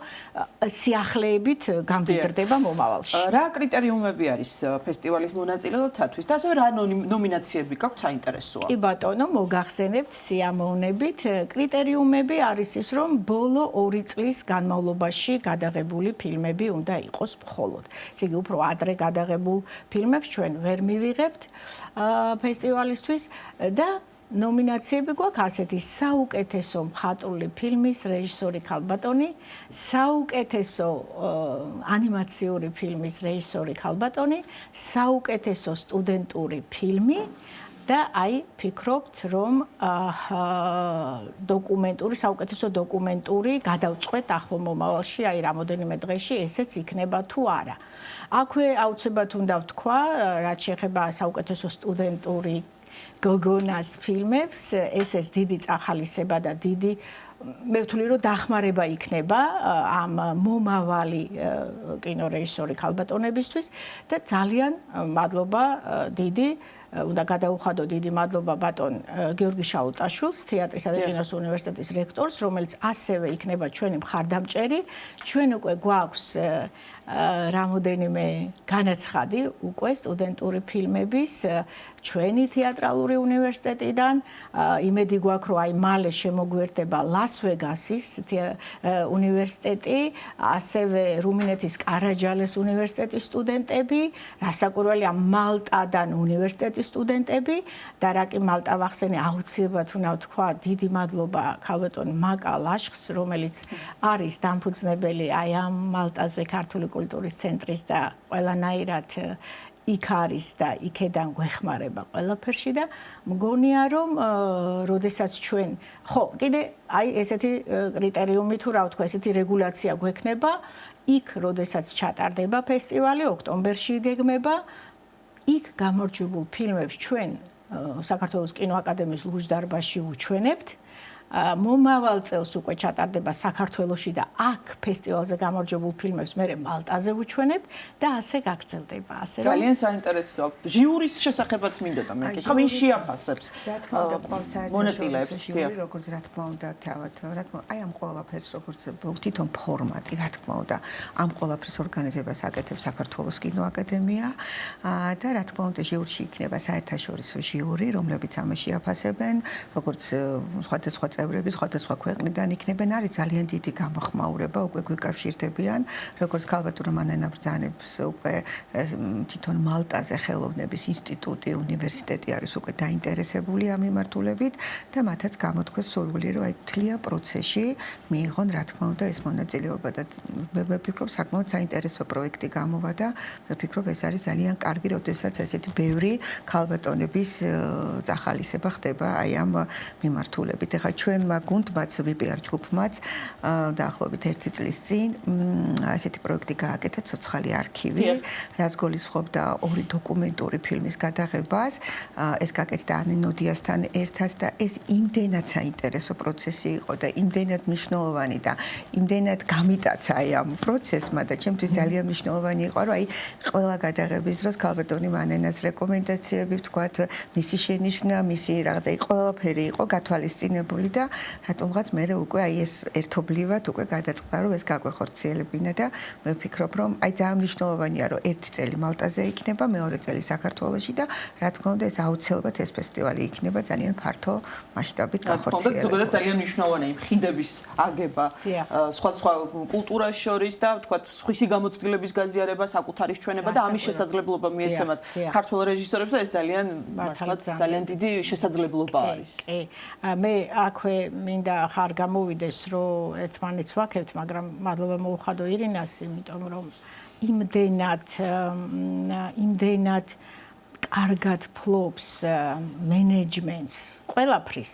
სიახლეებით გამდიდრდება მომავალში. რა კრიტერიუმები არის ფესტივალის მონაწილეობისათვის და ასევე რა ნომინაციები გაქვთ საინტერესოა? კი ბატონო, მოგახსენებთ სიამოვნებით, კრიტერიუმები არის ის, რომ ბოლო 2 წლის განმავლობაში გადაღებული ფილმები უნდა იყოს მხოლოდ. ესე იგი, უფრო ადრე გადაღებულ ფილმებს ჩვენ ვერ მივიღებთ ფესტივალისთვის და ნომინაციები გვაქვს ასეთი: საუკეთესო მხატვრული ფილმის რეჟისორი ქალბატონი, საუკეთესო ანიმაციური ფილმის რეჟისორი ქალბატონი, საუკეთესო სტუდენტური ფილმი და აი ფიქრობთ, რომ დოკუმენტური, საუკეთესო დოკუმენტური გადავწყვეტ ახლო მომავალში, აი რამოდენიმე დღეში ესეც იქნება თუ არა. აქვე აუცილებლად უნდა ვთქვა, რაც შეეხება საუკეთესო სტუდენტური გოგონას ფილმებს, ესეც დიდი წახალისება და დიდი მე ვთვლი, რომ დახმარება იქნება ამ მომავალი კინორეჟისორი ქალბატონებისთვის და ძალიან მადლობა დიდი უნდა გადაუხადო დიდი მადლობა ბატონ გიორგი შალუტაშვილს, თეატრისა და კინოს უნივერსიტეტის რექტორს, რომელიც ასევე იქნება ჩვენი მხარდამჭერი. ჩვენ უკვე გვაქვს რამოდენიმე განაცხადი უკვე სტუდენტური ფილმების ჩვენი თეატრალური უნივერსიტეტიდან. იმედი გვაქვს, რომ აი მალე შემოგვიერთდება ლას-ვეგასის უნივერსიტეტი, ასევე რუმინეთის კარაჯალეს უნივერსიტეტის სტუდენტები, რასაკვირველია მალტადან უნივერსიტეტის სტუდენტები და რა კი მალტა ვახსენე, აუცილებლად უნდა ვთქვა დიდი მადლობა ქალბატონ მაკა ლაშხს, რომელიც არის დამფუძნებელი აი ამ მალტაზე ქართული კულტურის ცენტრის და ყველანაირად იქ არის და იქედან გვეხმარება ყველაფერში და მგონია რომ როდესაც ჩვენ ხო კიდე აი ესეთი კრიტერიუმი თუ რა ვთქვა ესეთი რეგულაცია გვექნება იქ როდესაც ჩატარდება ფესტივალი ოქტომბერში გეგმება იქ გამარჯვებულ ფილმებს ჩვენ საქართველოს კინოაკადემიის ლურჯ-დარბაზში უჩვენებთ მომავალ წელს უკვე ჩატარდება საქართველოში და აქ ფესტივალზე გამარჯვებულ ფილმებს მე მალტაზე ვუჩვენებ და ასე გაგრძელდება ასე რომ ძალიან საინტერესოა ჟიურის შესახებაც მინდოდა მე კითხვა ვინ შეაფასებს რა თქმა უნდა ყავს მონაწილეებს ჟიური როგორც რა თქმა უნდა თავად რა თქმა აი ამ ყველაფერს როგორც თვითონ ფორმატი რა თქმა უნდა ამ ყველაფერს ორგანიზებას აკეთებს საქართველოს კინოაკადემია და რა თქმა უნდა ჟიურში იქნება საერთაშორისო ჟიური რომლებიც ამაში აფასებენ როგორც სხვადასხვა წევრები სხვადასხვა ქვეყნიდან იქნებენ არის ძალიან დიდი გამოხმაურება უკვე გვიკავშირდებიან როგორც ქალბატონო მანენა ბრძანებს უკვე თვითონ მალტაზე ხელოვნების ინსტიტუტი უნივერსიტეტი არის უკვე დაინტერესებული ამ მიმართულებით და მათაც გამოთქვეს სურვილი რომ აი თლიან პროცესში მიიღონ რა თქმა უნდა ეს მონაწილეობა და მე ვფიქრობ საკმაოდ საინტერესო პროექტი გამოვა და მე ვფიქრობ ეს არის ძალიან კარგი როდესაც ესეთი ბევრი ქალბატონების წახალისება ხდება აი ამ მიმართულებით ეხლა ჩვენმა გუნდმაც VPR ჯგუფმაც დაახლოებით 1 წლის წინ ასეთი პროექტი გააკეთა ცოცხალი არქივი, რაც გულისხმობდა 2 დოკუმენტური ფილმის გადაღებას. ეს გააკეთა ანე ნოდიასთან ერთად და ეს იმდენად საინტერესო პროცესი იყო და იმდენად მნიშვნელოვანი და იმდენად გამიტაცა აი ამ პროცესმა და ჩემთვის ძალიან მნიშვნელოვანი იყო, რომ აი ყველა გადაღების დროს ქალბატონი მანენას რეკომენდაციები ვთქვათ, მისი შენიშვნა, მისი რაღაცა ყველაფერი იყო გათვალისწინებული და რატომღაც მე უკვე აი ეს ერთობლივად უკვე გადაწყდა რომ ეს გაგვეხორციელებინა და მე ვფიქრობ რომ აი ძალიან მნიშვნელოვანია რომ ერთი წელი მალტაზე იქნება მეორე წელი საქართველოში და რა თქმა უნდა ეს აუცილებლად ეს ფესტივალი იქნება ძალიან ფართო მასშტაბით გახორციელებული. ზოგადად ძალიან მნიშვნელოვანია იმ ხიდების აგება სხვადასხვა კულტურას შორის და ვთქვათ სხვისი გამოცდილების გაზიარება საკუთარის ჩვენება და ამის შესაძლებლობა მიეცემათ ქართველ რეჟისორებს და ეს ძალიან მართლაც ძალიან დიდი შესაძლებლობა არის. მე აქვე მინდა ხარ გამოვიდეს რომ ერთმანეთს ვაქებთ, მაგრამ მადლობა მოუხადო ირინას, იმიტომ რომ იმდენად კარგად ფლობს მენეჯმენტს ყველაფრის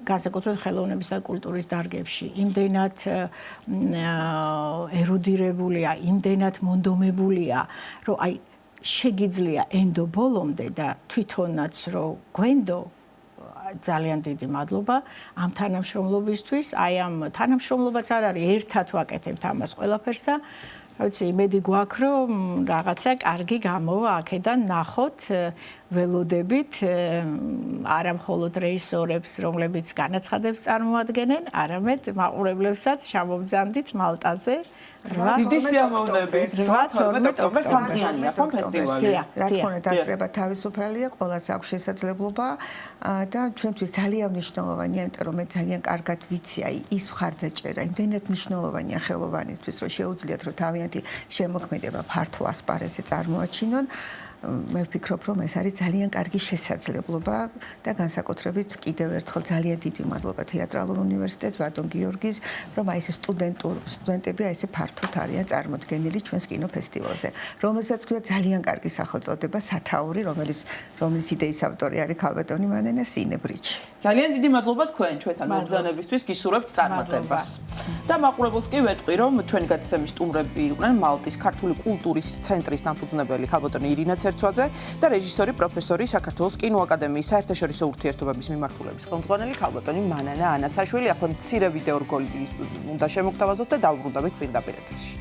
განსაკუთრებით ხელოვნების და კულტურის დარგებში, იმდენად ერუდირებულია, იმდენად მონდომებულია, რომ აი შეგიძლია ენდო ბოლომდე და თვითონაც რომ გვენდო ძალიან დიდი მადლობა ამ თანამშრომლობისთვის. აი ამ თანამშრომლობაც არ არის ერთად ვაკეთებთ ამას ყველაფერსა. ვიცი, იმედი გვაქვს, რომ რაღაცა კარგი გამოვა აქედან ნახოთ ველოდებით არა მხოლოდ რეჟისორებს, რომლებიც განაცხადებს წარმოადგენენ, არამედ მაყურებლებსაც ჩამოვბრძანდით მალტაზე. დიდი სიამოვნებით. 8-12 ოქტომბერს სამდღიანია ხო ფესტივალი. რა თქმა უნდა, დასწრება თავისუფალია, ყველას აქვს შესაძლებლობა და ჩვენთვის ძალიან მნიშვნელოვანია, იმიტომ რომ მე ძალიან კარგად ვიცი, აი ის მხარდაჭერა, იმდენად მნიშვნელოვანია ხელოვანისთვის, რომ შეუძლიათ რომ თავიანთი შემოქმედება ფართო ასპარეზზე წარმოაჩინონ. მე ვფიქრობ, რომ ეს არის ძალიან კარგი შესაძლებლობა და განსაკუთრებით კიდევ ერთხელ ძალიან დიდი მადლობა თეატრალურ უნივერსიტეტს, ბატონ გიორგის, რომ აი ეს სტუდენტები აი ესე ფართოდ არიან წარმოდგენილი ჩვენს კინოფესტივალზე, რომელსაც ქვია ძალიან კარგი სახელწოდება სათაური, რომლის idეის ავტორი არის ქალბატონი მანენა სინებრიჩი. ძალიან დიდი მადლობა თქვენ ჩვენთან მობრძანებისთვის, გისურვებთ წარმატებას. და მაყურებელს კი ვეტყვი, რომ ჩვენი გადაცემის სტუმრები იყვნენ მალტის ქართული კულტურის ცენტრის დამფუძნებელი ქალბატონი ირინა ცერცვაძე და რეჟისორი პროფესორი საქართველოს კინოაკადემიის საერთაშორისო ურთიერთობების მიმართულების ხელმძღვანელი ქალბატონი მანანა ანასაშვილი. ახლა მცირე ვიდეო რგოლი უნდა შემოგთავაზოთ და დავუბრუნდებით პირდაპირ ეთერში.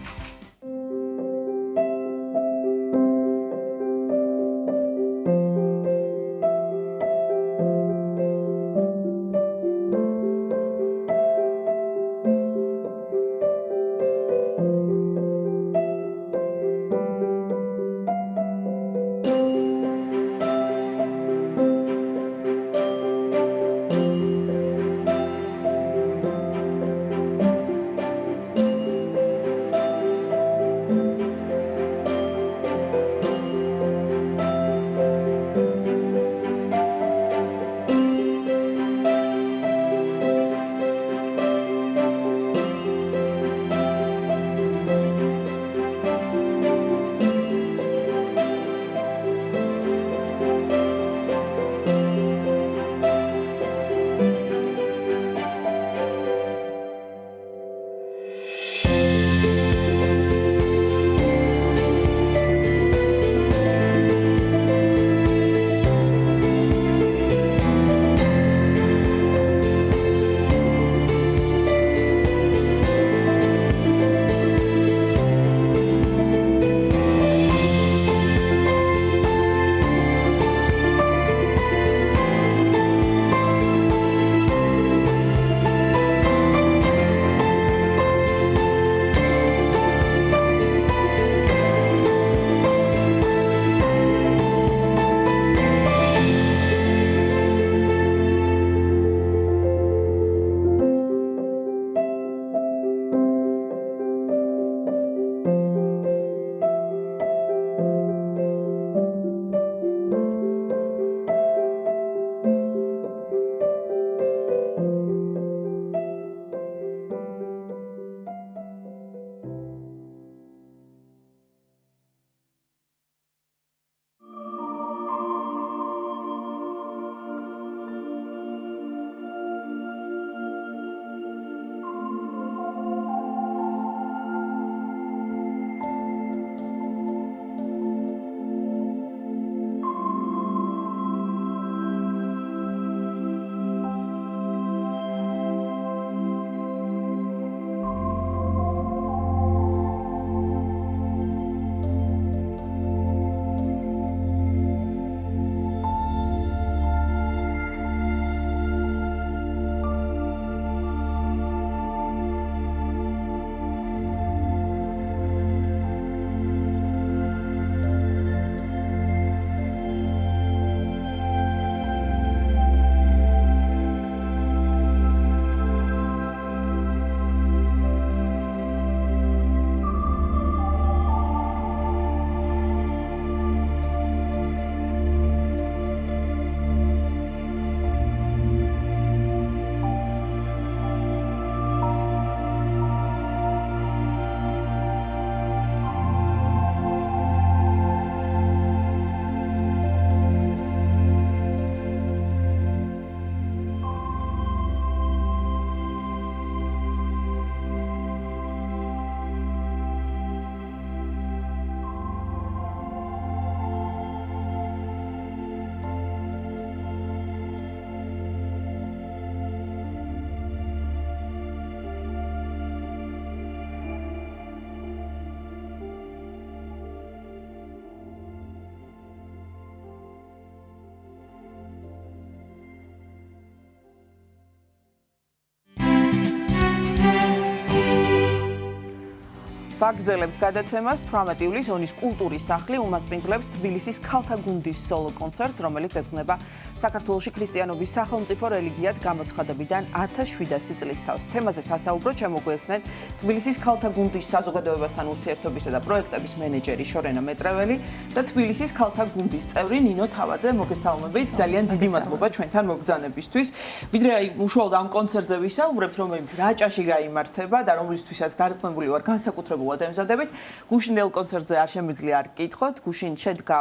ვაგრძელებთ გადაცემას 18 ივლისს ონის კულტურის სახლი უმასპინძლებს თბილისის ქალთა გუნდის სოლო კონცერტს, რომელიც ეძღვნება საქართველოში ქრისტიანობის სახელმწიფო რელიგიად გამოცხადებიდან 1700 წლის თავს. თემაზე სასაუბრო შემოგვიერთნენ თბილისის ქალთა გუნდის საზოგადოებასთან ურთიერთობისა და პროექტების მენეჯერი შორენა მეტრეველი და თბილისის ქალთა გუნდის წევრი ნინო თავაძე. მოგესალმებით, ძალიან დიდი მადლობა ჩვენთან მოგზავნებისთვის. ვიდრე უშუალოდ ამ კონცერტზე ვისაუბრებთ, რომელიც რაჭაში გაიმართება და რომლისთვისაც დარწმუნებული ვარ განსაკუთრებულად ემზადებით. გუშინელ კონცერტზე არ შემიძლია არ გკითხოთ. გუშინ შედგა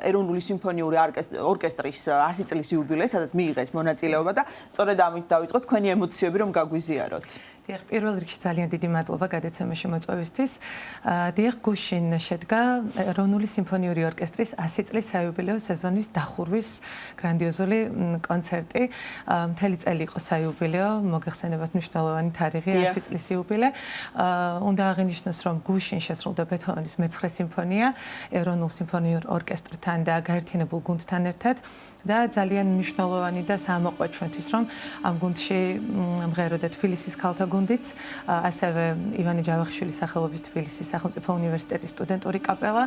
ეროვნული სიმფონიური ორკესტრის 100 წლის იუბილე, სადაც მიიღეთ მონაწილეობა და სწორედ ამით დავიწყოთ თქვენი ემოციები, რომ გაგვიზიაროთ. დიახ, პირველ რიგში ძალიან დიდი მადლობა გადაცემაში მოწვევისთვის. დიახ, გუშინ შედგა ეროვნული სიმფონიური ორკესტრის 100 წლის საიუბილეო სეზონის დახურვის გრანდიოზული კონცერტი. მთელი წელი იყო საიუბილეო, მოგეხსენებათ მნიშვნელოვანი თარიღი 100 წლის იუბილე. უნდა აღინიშნოს, რომ გუშინ შესრულდა ბეთჰოვენის მე-9 სიმფონია ეროვნულ სიმფონიურ ორკესტრთან და გაერთიანებულ გუნდთან ერთად და ძალიან მნიშვნელოვანი და საამოყვა ჩვენთვის, რომ ამ გუნდში მღეროდა თბილისის ქალთა გუნდიც, ასევე ივანე ჯავახიშვილის სახელობის თბილისის სახელმწიფო უნივერსიტეტის სტუდენტური კაპელა,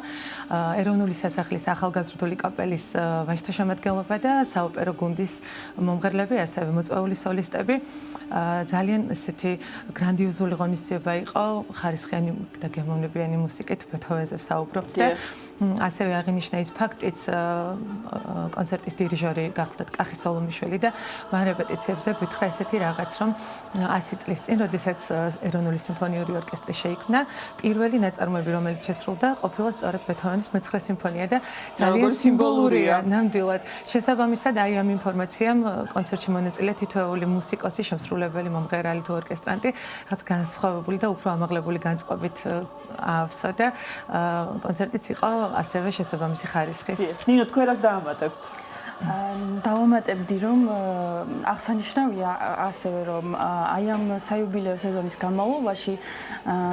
ეროვნული სასახლის ახალგაზრდული კაპელის ვაჟთა შემადგენლობა და საოპერო გუნდის მომღერლები, ასევე მოწვეული სოლისტები. ძალიან ესეთი გრანდიოზული ღონისძიება იყო, ხარისხიანი და გემოვნებიანი მუსიკით ბეთჰოვენზე ვსაუბრობთ და ასევე აღინიშნა ის ფაქტიც, კონცერტის დირიჟორი გახლდათ კახი სოლომიშვილი და მან რეპეტიციებზე გვითხრა ესეთი რაღაც, რომ 100 წლის წინ, როდესაც ეროვნული სიმფონიური ორკესტრი შეიქმნა, პირველი ნაწარმოები, რომელიც შესრულდა, ყოფილა სწორედ ბეთჰოვენის მე-9 სიმფონია და ძალიან სიმბოლურია. ნამდვილად. შესაბამისად, აი ამ ინფორმაციამ კონცერტში მონაწილე თითოეული მუსიკოსი, შემსრულებელი, მომღერალი თუ ორკესტრანტი, რაც განსხვავებული და უფრო ამაღლებული განწყობით ავსო და კონცერტიც იყო ასევე შესაბამისი ხარისხის. ნინო, თქვენ რას დაამატებთ? დავამატებდი, რომ აღსანიშნავია ასევე, რომ აი ამ საიუბილეო სეზონის განმავლობაში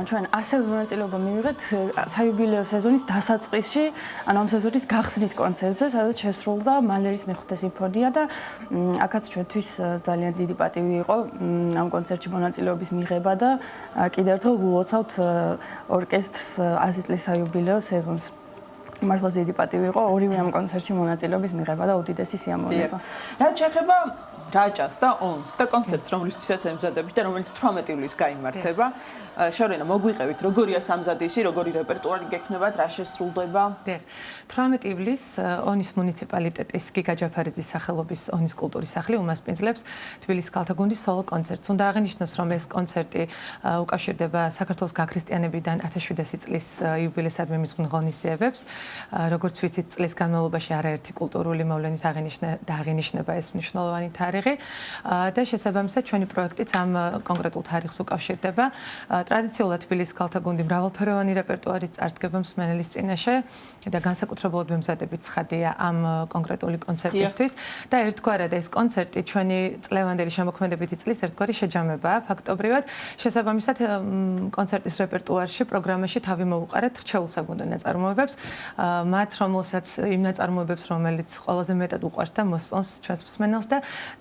ჩვენ ასევე მონაწილეობა მივიღეთ საიუბილეო სეზონის დასაწყისში, ანუ ამ სეზონის გახსნით კონცერტზე, სადაც შესრულდა მალერის მე-5 სიმფონია და აქაც ჩვენთვის ძალიან დიდი პატივი იყო ამ კონცერტში მონაწილეობის მიღება და კიდევ ერთხელ გულოცავთ ორკესტრს 100 წლის საიუბილეო სეზონს. მართლაც დიდი პატივი იყო ორივე ამ კონცერტში მონაწილეობის მიღება და უდიდესი სიამოვნება. რაც შეეხება რაჭას და ონს და კონცერტს, რომლისთვისაც ემზადებით და რომელიც 18 ივლისს გაიმართება. შორენა, მოგვიყევით, როგორია სამზადისი, როგორი რეპერტუარი გექნებათ, რა შესრულდება? დიახ. 18 ივლისს ონის მუნიციპალიტეტის გიგა ჯაფარიძის სახელობის ონის კულტურის სახლი უმასპინძლებს თბილისის ქალთა გუნდის სოლო კონცერტს. უნდა აღინიშნოს, რომ ეს კონცერტი უკავშირდება საქართველოს გაქრისტიანებიდან 1700 წლის იუბილესად მიმზღვნილ ღონისძიებებს. როგორც ვიცით, წლის განმავლობაში არაერთი კულტურული მოვლენით აღინიშნება ეს მნიშვნელოვანი თარიღი და შესაბამისად ჩვენი პროექტიც ამ კონკრეტულ თარიღს უკავშირდება. ტრადიციულად თბილისის ქალთა გუნდი მრავალფეროვანი რეპერტუარით წარსდგება მსმენელის წინაშე და განსაკუთრებულად ვემზადებით ცხადია ამ კონკრეტული კონცერტისთვის და ერთგვარად ეს კონცერტი ჩვენი წლევანდელი შემოქმედებითი წლის ერთგვარი შეჯამებაა ფაქტობრივად. შესაბამისად კონცერტის რეპერტუარში პროგრამაში თავი მოუყარეთ რჩეულ საგუნდო ნაწარმოებებს, მათ რომელსაც იმ ნაწარმოებებს, რომელიც ყველაზე მეტად უყვარს და მოსწონს ჩვენს მსმენელს და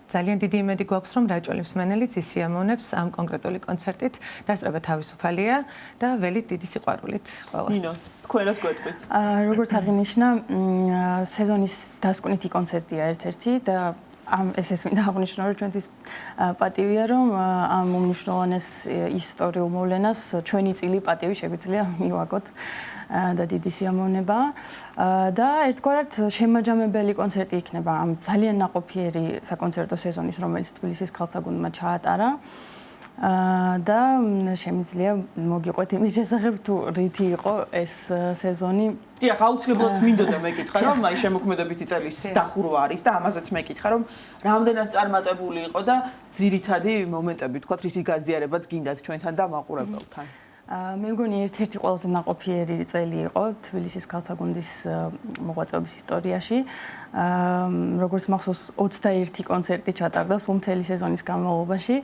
ძალიან დიდი იმედი გვაქვს, რომ რაჭველი მსმენელიც ისიამოვნებს ამ კონკრეტული კონცერტით. დასწრება თავისუფალია და ველით დიდი სიყვარულით ყველას. ნინო, თქვენ რას გვეტყვით? როგორც აღინიშნა, სეზონის დასკვნითი კონცერტია ერთ-ერთი და ესეც მინდა აღნიშნო, რომ ჩვენთვის პატივია, რომ ამ უმნიშვნელოვანეს ისტორიულ მოვლენას ჩვენი წილი პატივი შეგვიძლია მივაგოთ და დიდი სიამოვნება და ერთგვარად შემაჯამებელი კონცერტი იქნება ამ ძალიან ნაყოფიერი საკონცერტო სეზონის, რომელიც თბილისის ქალთა გუნდმა ჩაატარა. და შემიძლია მოგიყვეთ იმის შესახებ, თუ რითი იყო ეს სეზონი. დიახ, აუცილებლად მინდოდა მეკითხა, რომ აი შემოქმედებითი წელის დახურვა არის და ამაზეც მეკითხა, რომ რამდენად წარმატებული იყო და ძირითადი მომენტები, თქვათ, რისი გაზიარებაც გინდათ ჩვენთან და მაყურებელთან. მე მგონი ერთ-ერთი ყველაზე ნაყოფიერი წელი იყო თბილისის ქალთა გუნდის მოღვაწეობის ისტორიაში. როგორც მახსოვს 21 კონცერტი ჩატარდა სულ მთელი სეზონის განმავლობაში.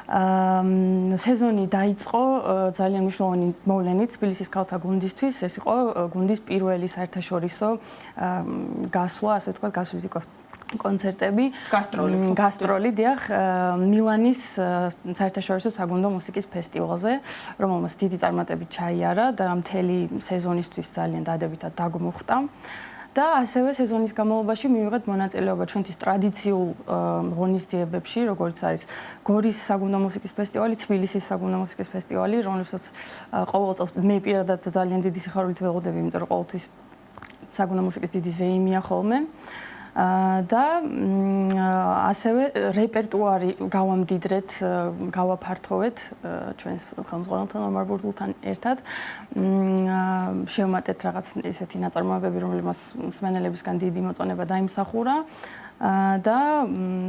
სეზონი დაიწყო ძალიან მნიშვნელოვანი მოვლენით თბილისის ქალთა გუნდისთვის. ეს იყო გუნდის პირველი საერთაშორისო გასვლა, ასე ვთქვათ, გასვიზიტო კონცერტები, გასტროლი, დიახ, მილანის საერთაშორისო საგუნდო მუსიკის ფესტივალზე, რომელმაც დიდი წარმატებით ჩაიარა და მთელი სეზონისთვის ძალიან დადებითად დაგმოხტა. და ასევე სეზონის განმავლობაში მივიღეთ მონაწილეობა ჩვენთვის ტრადიციულ ღონისძიებებში, როგორც არის გორის საგუნდო მუსიკის ფესტივალი, თბილისის საგუნდო მუსიკის ფესტივალი, რომლებსაც ყოველ წელს მე პირადად ძალიან დიდი სიხარულით ველოდები, იმიტომ რომ ყოველთვის საგუნდო მუსიკის დიდი ზეიმია ხოლმე. და ასევე რეპერტუარი გავამდიდრეთ, გავაფართოვეთ ჩვენს ხელმძღვანელთან ომარ ბურდულთან ერთად. შევმატეთ რაღაც ესეთი ნაწარმოებები, რომლებმაც მსმენელებისგან დიდი მოწონება დაიმსახურა და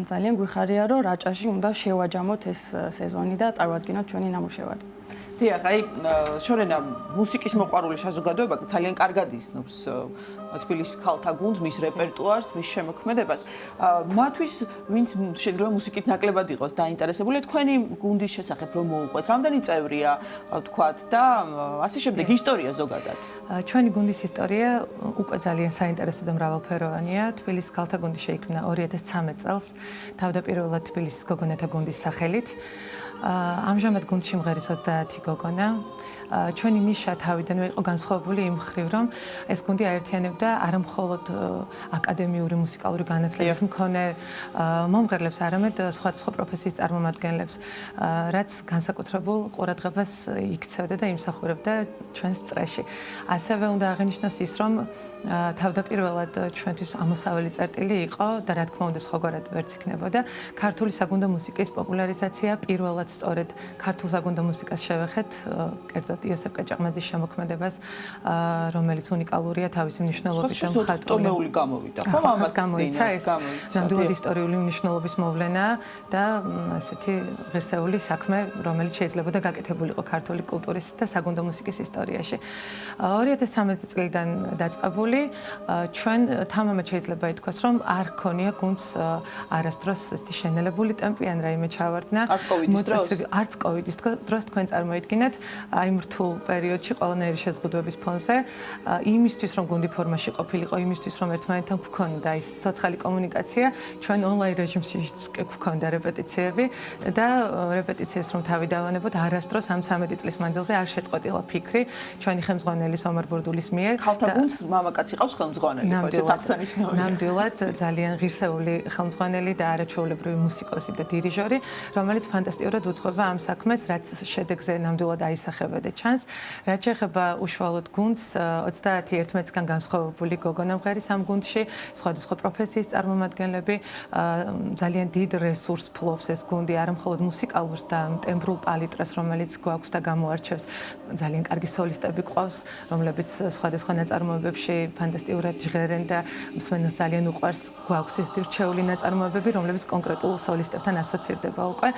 ძალიან გვიხარია, რომ რაჭაში უნდა შევაჯამოთ ეს სეზონი და წარვადგინოთ ჩვენი ნამუშევარი. დიახ, აი შორენა მუსიკის მოყვარული საზოგადოება ძალიან კარგად ისნობს თბილისის ქალთა გუნდს, მის რეპერტუარს, მის შემოქმედებას. მათთვის, ვინც შეიძლება მუსიკით ნაკლებად იყოს დაინტერესებული, თქვენი გუნდის შესახებ რომ მოუყვეთ, რამდენი წევრია, თქვათ და ასე შემდეგ, ისტორია ზოგადად. ჩვენი გუნდის ისტორია უკვე ძალიან საინტერესო და მრავალფეროვანია. თბილისის ქალთა გუნდი შეიქმნა 2013 წელს, თავდაპირველად თბილისის გოგონათა გუნდის სახელით. ამჟამად გუნდში მღერის 30 გოგონა. ჩვენი ნიშა თავიდანვე იყო განსხვავებული იმ მხრივ, რომ ეს გუნდი აერთიანებდა არა მხოლოდ აკადემიური მუსიკალური განათლების მქონე მომღერლებს, არამედ სხვადასხვა პროფესიის წარმომადგენლებს, რაც განსაკუთრებულ ყურადღებას იქცევდა და იმსახურებდა ჩვენს წრეში. ასევე უნდა აღინიშნოს ის, რომ თავდაპირველად ჩვენთვის ამოსავალი წერტილი იყო და რა თქმა უნდა სხვაგვარად ვერც იქნებოდა ქართული საგუნდო მუსიკის პოპულარიზაცია. პირველად სწორედ ქართულ საგუნდო მუსიკას შევეხეთ, კერძოდ იოსებ კაჭაყმაძის შემოქმედებას, რომელიც უნიკალურია თავისი მნიშვნელობით და მხატვრული გამოვიდა. ხო, ამას გამოიცა ეს ნამდვილად ისტორიული მნიშვნელობის მოვლენა და ასეთი ღირსეული საქმე, რომელიც შეიძლებოდა გაკეთებულიყო ქართული კულტურის და საგუნდო მუსიკის ისტორიაში. 2013 წლიდან დაწყებული ჩვენ თამამად შეიძლება ითქვას, რომ არ ქონია გუნდს არასდროს ესეთი შენელებული ტემპი ან რაიმე ჩავარდნა. არც კოვიდის დროს თქვენ წარმოიდგინეთ, აი რთულ პერიოდში ყველანაირი შეზღუდვების ფონზე, იმისთვის რომ გუნდი ფორმაში ყოფილიყო, იმისთვის რომ ერთმანეთთან გვქონდა ის სოციალური კომუნიკაცია, ჩვენ ონლაინ რეჟიმშიც გვქონდა რეპეტიციები და რეპეტიციას რომ თავი დავანებოთ, არასდროს ამ 13 წლის მანძილზე არ შეწყვეტილა ფიქრი ჩვენი ხელმძღვანელის ომარ ბურდულის მიერ. ქალთა გუნდს მამაკაცი ყავს ხელმძღვანელი, ხო, ესეც აღსანიშნავია. ნამდვილად ძალიან ღირსეული ხელმძღვანელი და არაჩვეულებრივი მუსიკოსი და დირიჟორი, რომელიც ფანტასტიკურად უძღვება ამ საქმეს, რაც შედეგზე ნამდვილად აისახებოდა ჩანს. რაც შეეხება უშუალოდ გუნდს, 31-11-გან განსხვავებული გოგონა მღერის ამ გუნდში, სხვადასხვა პროფესიის წარმომადგენლები, ძალიან დიდ რესურსს ფლობს ეს გუნდი, არა მხოლოდ მუსიკალურ და ტემბრულ პალიტრას, რომელიც გვაქვს და გამოარჩევს. ძალიან კარგი სოლისტები გვყავს, რომლებიც სხვადასხვა ნაწარმოებებში ფანტასტიკურად ჟღერენ და მსმენელს ძალიან უყვარს. გვაქვს ეს რჩეული ნაწარმოებები, რომლებიც კონკრეტულ სოლისტებთან ასოცირდება უკვე.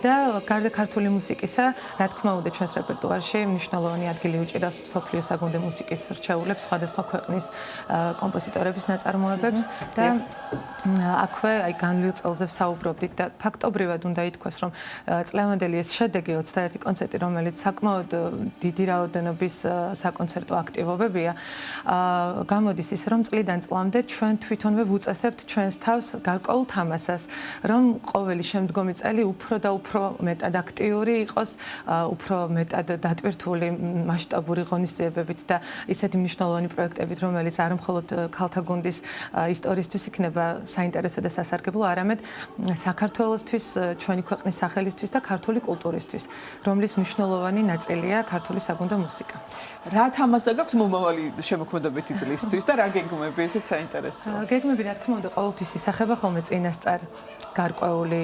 და გარდა ქართული მუსიკისა, რა თქმა უნდა, ჩვენს რეპერტუარში მნიშვნელოვანი ადგილი უჭირავს მსოფლიო საგუნდო მუსიკის რჩეულებს, სხვადასხვა ქვეყნის კომპოზიტორების ნაწარმოებებს და აქვე აი განვლილ წელზე ვსაუბრობდით და ფაქტობრივად უნდა ითქვას, რომ წლევანდელი ეს შედეგი 21 კონცერტი, რომელიც საკმაოდ დიდი რაოდენობის საკონცერტო აქტივობებია, გამოდის ისე, რომ წლიდან წლამდე ჩვენ თვითონვე ვუწესებთ ჩვენს თავს გარკვეულ თამასას, რომ ყოველი შემდგომი წელი უფრო და უფრო მეტად აქტიური იყოს, უფრო მეტად დატვირთული მასშტაბური ღონისძიებებით და ისეთი მნიშვნელოვანი პროექტებით, რომელიც არ მხოლოდ ქალთა გუნდის ისტორიისთვის იქნება საინტერესო და სასარგებლო, არამედ საქართველოსთვის, ჩვენი ქვეყნის სახელისთვის და ქართული კულტურისთვის, რომლის მნიშვნელოვანი ნაწილია ქართული საგუნდო მუსიკა. რა თამასა გაქვთ მომავალი შემოქმედებითი წლისთვის და რა გეგმები, ესეც საინტერესოა. გეგმები, რა თქმა უნდა, ყოველთვის ისახება ხოლმე წინასწარ გარკვეული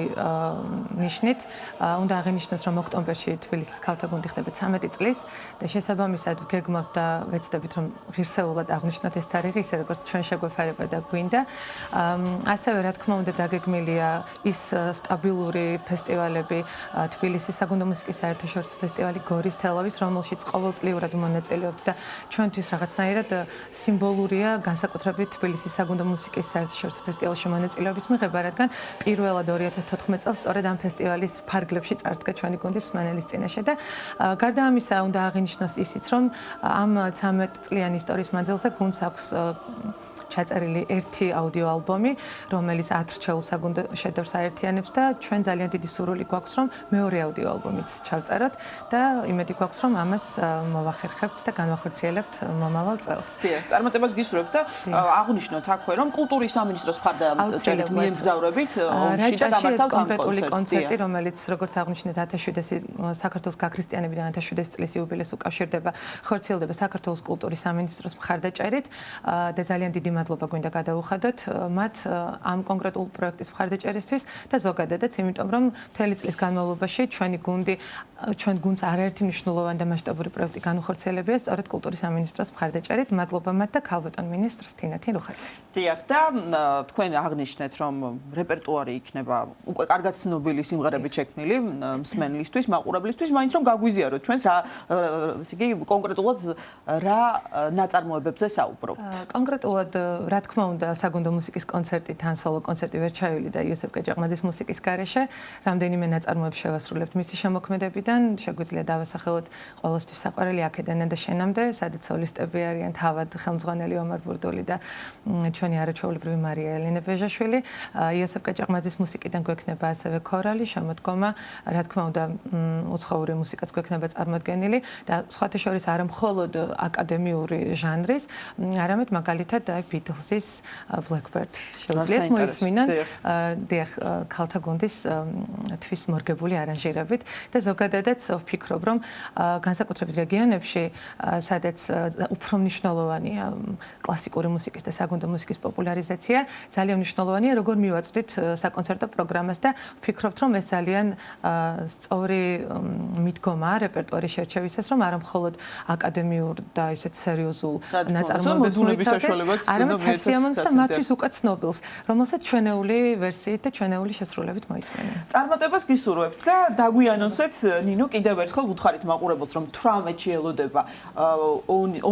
ნიშნით. უნდა აღინიშნოს, რომ ოქტომბერში თბილისის ქალთა გუნდი ხდება 13 წლის და შესაბამისად გეგმავთ და ვეცდებით, რომ ღირსეულად აღნიშნოთ ეს თარიღი, ისე როგორც ჩვენ შეგვეფარება და გვინდა. ასევე, რა თქმა უნდა, დაგეგმილია ის სტაბილური ფესტივალები, თბილისის საგუნდო მუსიკის საერთაშორისო ფესტივალი, გორის, თელავის, რომელშიც ყოველწლიურად მონაწილეობთ და ჩვენთვის რაღაცნაირად სიმბოლურია განსაკუთრებით თბილისის საგუნდო მუსიკის საერთაშორისო ფესტივალში მონაწილეობის მიღება, რადგან პირველად 2014 წელს სწორედ ამ ფესტივალის ფარგლებში წარდგა ჩვენი გუნდი მსმენელის წინაშე და გარდა ამისა უნდა აღინიშნოს ისიც, რომ ამ 13 წლიანი ისტორიის მანძილზე გუნდს აქვს ჩაწერილი ერთი აუდიო ალბომი, რომელიც 10 რჩეულ საგუნდო შედევრს აერთიანებს და ჩვენ ძალიან დიდი სურვილი გვაქვს, რომ მეორე აუდიო ალბომიც ჩავწეროთ და იმედი გვაქვს, რომ ამას მოვახერხებთ და განვახორციელებთ მომავალ წელს. დიახ, წარმატებას გისურვებთ და აღნიშნოთ აქვე, რომ კულტურის სამინისტროს მხარდამჭერით მიემგზავრებით ომში და გამართავთ კონკრეტული კონცერტი, რომელიც როგორც აღნიშნეთ 1700 საქართველოს გაქრისტიანებიდან 1700 წლის იუბილეს უკავშირდება, ხორციელდება საქართველოს კულტურის სამინისტროს მხარდაჭერით და ძალიან დიდი მადლობა გვინდა გადაუხადოთ მათ ამ კონკრეტულ პროექტის მხარდაჭერისთვის და ზოგადადაც იმიტომ რომ მთელი წლის განმავლობაში ჩვენ გუნდს არაერთი მნიშვნელოვანი და მასშტაბური პროექტი განუხორციელებია სწორედ კულტურის სამინისტროს მხარდაჭერით. მადლობა მათ და ქალბატონ მინისტრს თინათინ რუხაძეს. დიახ და თქვენ აღნიშნეთ რომ რეპერტუარი იქნება უკვე კარგად ცნობილი სიმღერებით შექმნილი მსმენელისთვის, მაყურებლისთვის, მაინც რომ გაგვიზიაროთ ჩვენს ესე იგი კონკრეტულად რა ნაწარმოებებზე საუბრობთ. კონკრეტულად რა თქმა უნდა საგუნდო მუსიკის კონცერტი თან სოლო კონცერტი ვერ ჩაივილი და იოსებ კეჭაყმაძის მუსიკის გარეშე რამდენიმე ნაწარმოებს შევასრულებთ მისი შემოქმედებიდან შეგვიძლია დავასახელოთ ყოველთვის საყვარელი აქედან და შენამდე სადაც სოლისტები არიან თავად ხელმძღვანელი ომარ ბურდული და ჩვენი არაჩვეულებრივი მარია ელენე ბეჟაშვილი იოსებ კეჭაყმაძის მუსიკიდან გვექნება ასევე ქორალი შემოდგომა რა თქმა უნდა უცხოური მუსიკაც გვექნება წარმოდგენილი და სხვათა შორის არა მხოლოდ აკადემიური ჟანრის არამედ მაგალითად Beatles-ის Blackbird შეუძლიათ მოისმინონ დიახ ქალთა გუნდის თვის მორგებული არანჟირებით და ზოგადადაც ვფიქრობ რომ განსაკუთრებით რეგიონებში სადაც უფრო მნიშვნელოვანია კლასიკური მუსიკის და საგუნდო მუსიკის პოპულარიზაცია ძალიან მნიშვნელოვანია როგორ მივაწვდით საკონცერტო პროგრამას და ვფიქრობთ რომ ეს ძალიან სწორი მიდგომაა რეპერტუარის შერჩევისას რომ არა მხოლოდ აკადემიურ და ისეთ სერიოზულ ნაწარმოებებს მოიცავდეს არამედ სასიამოვნოს და მათთვის უკვე ცნობილს, რომელსაც ჩვენეული ვერსიით და ჩვენეული შესრულებით მოისმენენ. წარმატებას გისურვებთ და დაგვიანონსეთ ნინო კიდევ ერთხელ ვუთხარით მაყურებელს რომ 18-ში ელოდება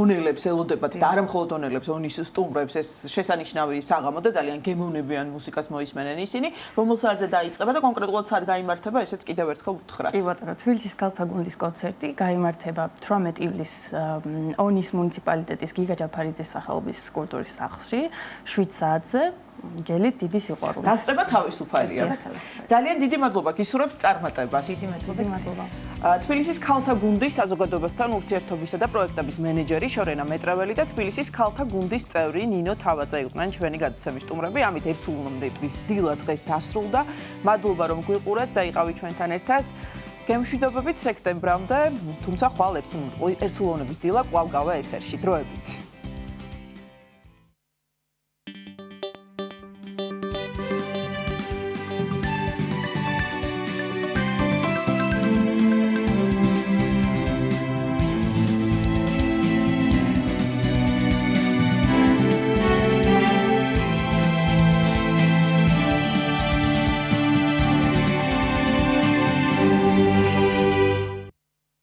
ონელებს ელოდებათ და არა მხოლოდ ონელებს, ონის სტუმრებს ეს შესანიშნავი საღამო და ძალიან გემოვნებიან მუსიკას მოისმენენ ისინი, რომელ საათზე დაიწყება და კონკრეტულად სად გაიმართება, ესეც კიდევ ერთხელ ვუთხრათ. კი ბატონო, თბილისის ქალთა გუნდის კონცერტი გაიმართება 18 ივლისს ონის მუნიციპალიტეტის გიგა ჯაფარიძის სახელობის კულტურის სახლში 7 საათზე გელით დიდი სიყვარული. დასწრება თავისუფალია. ძალიან დიდი მადლობა გისურვებთ წარმატებას. დიდი მადლობა. თბილისის ქალთა გუნდის საზოგადოებასთან ურთიერთობისა და პროექტების მენეჯერი შორენა მეტრეველი და თბილისის ქალთა გუნდის წევრი ნინო თავაძე იყვნენ ჩვენი გადაცემის სტუმრები. ამით ერთსულოვნების დილა დღეს დასრულდა. მადლობა რომ გვიყურეთ და იყავით ჩვენთან ერთად. გემშვიდობებით სექტემბრამდე, თუმცა ხვალ ერთსულოვნების დილა კვლავ გავა ეთერში. დროებით.